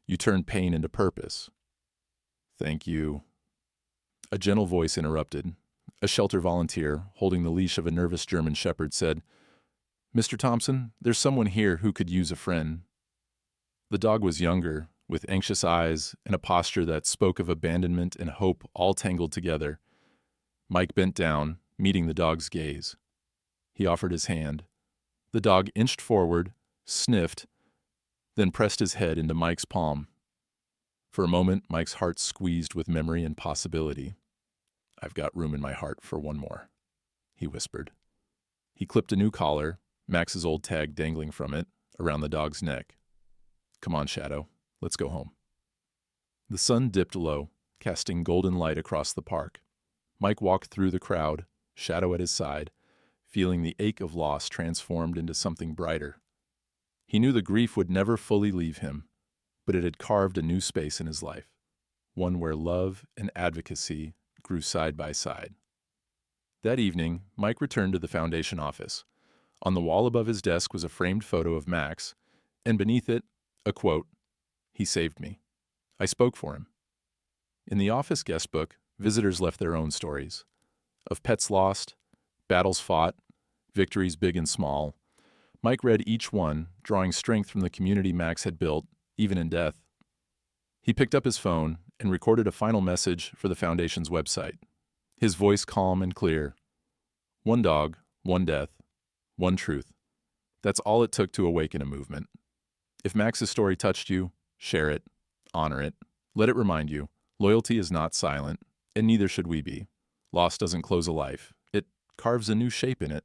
You turned pain into purpose." "Thank you." A gentle voice interrupted. A shelter volunteer, holding the leash of a nervous German shepherd, said, "Mr. Thompson, there's someone here who could use a friend." The dog was younger, with anxious eyes and a posture that spoke of abandonment and hope all tangled together. Mike bent down, meeting the dog's gaze. He offered his hand. The dog inched forward, sniffed, then pressed his head into Mike's palm. For a moment, Mike's heart squeezed with memory and possibility. I've got room in my heart for one more," he whispered. He clipped a new collar, Max's old tag dangling from it, around the dog's neck. "Come on, Shadow, let's go home." The sun dipped low, casting golden light across the park. Mike walked through the crowd, Shadow at his side, feeling the ache of loss transformed into something brighter. He knew the grief would never fully leave him, but it had carved a new space in his life, one where love and advocacy grew side by side. That evening, Mike returned to the foundation office. On the wall above his desk was a framed photo of Max, and beneath it, a quote, "He saved me. I spoke for him." In the office guest book, visitors left their own stories. Of pets lost, battles fought, victories big and small. Mike read each one, drawing strength from the community Max had built, even in death. He picked up his phone and recorded a final message for the Foundation's website. His voice calm and clear. One dog, one death, one truth. That's all it took to awaken a movement. If Max's story touched you, share it, honor it. Let it remind you, loyalty is not silent, and neither should we be. Loss doesn't close a life. It carves a new shape in it.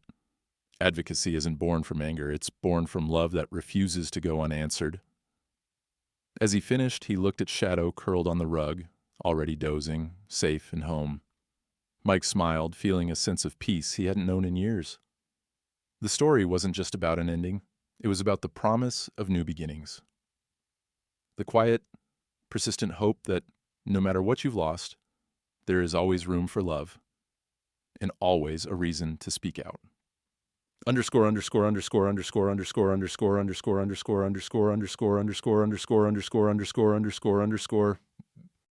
Advocacy isn't born from anger. It's born from love that refuses to go unanswered. As he finished, he looked at Shadow curled on the rug, already dozing, safe and home. Mike smiled, feeling a sense of peace he hadn't known in years. The story wasn't just about an ending. It was about the promise of new beginnings. The quiet, persistent hope that no matter what you've lost, there is always room for love, and always a reason to speak out. Underscore, underscore, underscore, underscore, underscore, underscore, underscore, underscore, underscore, underscore, underscore, underscore, underscore, underscore, underscore, underscore.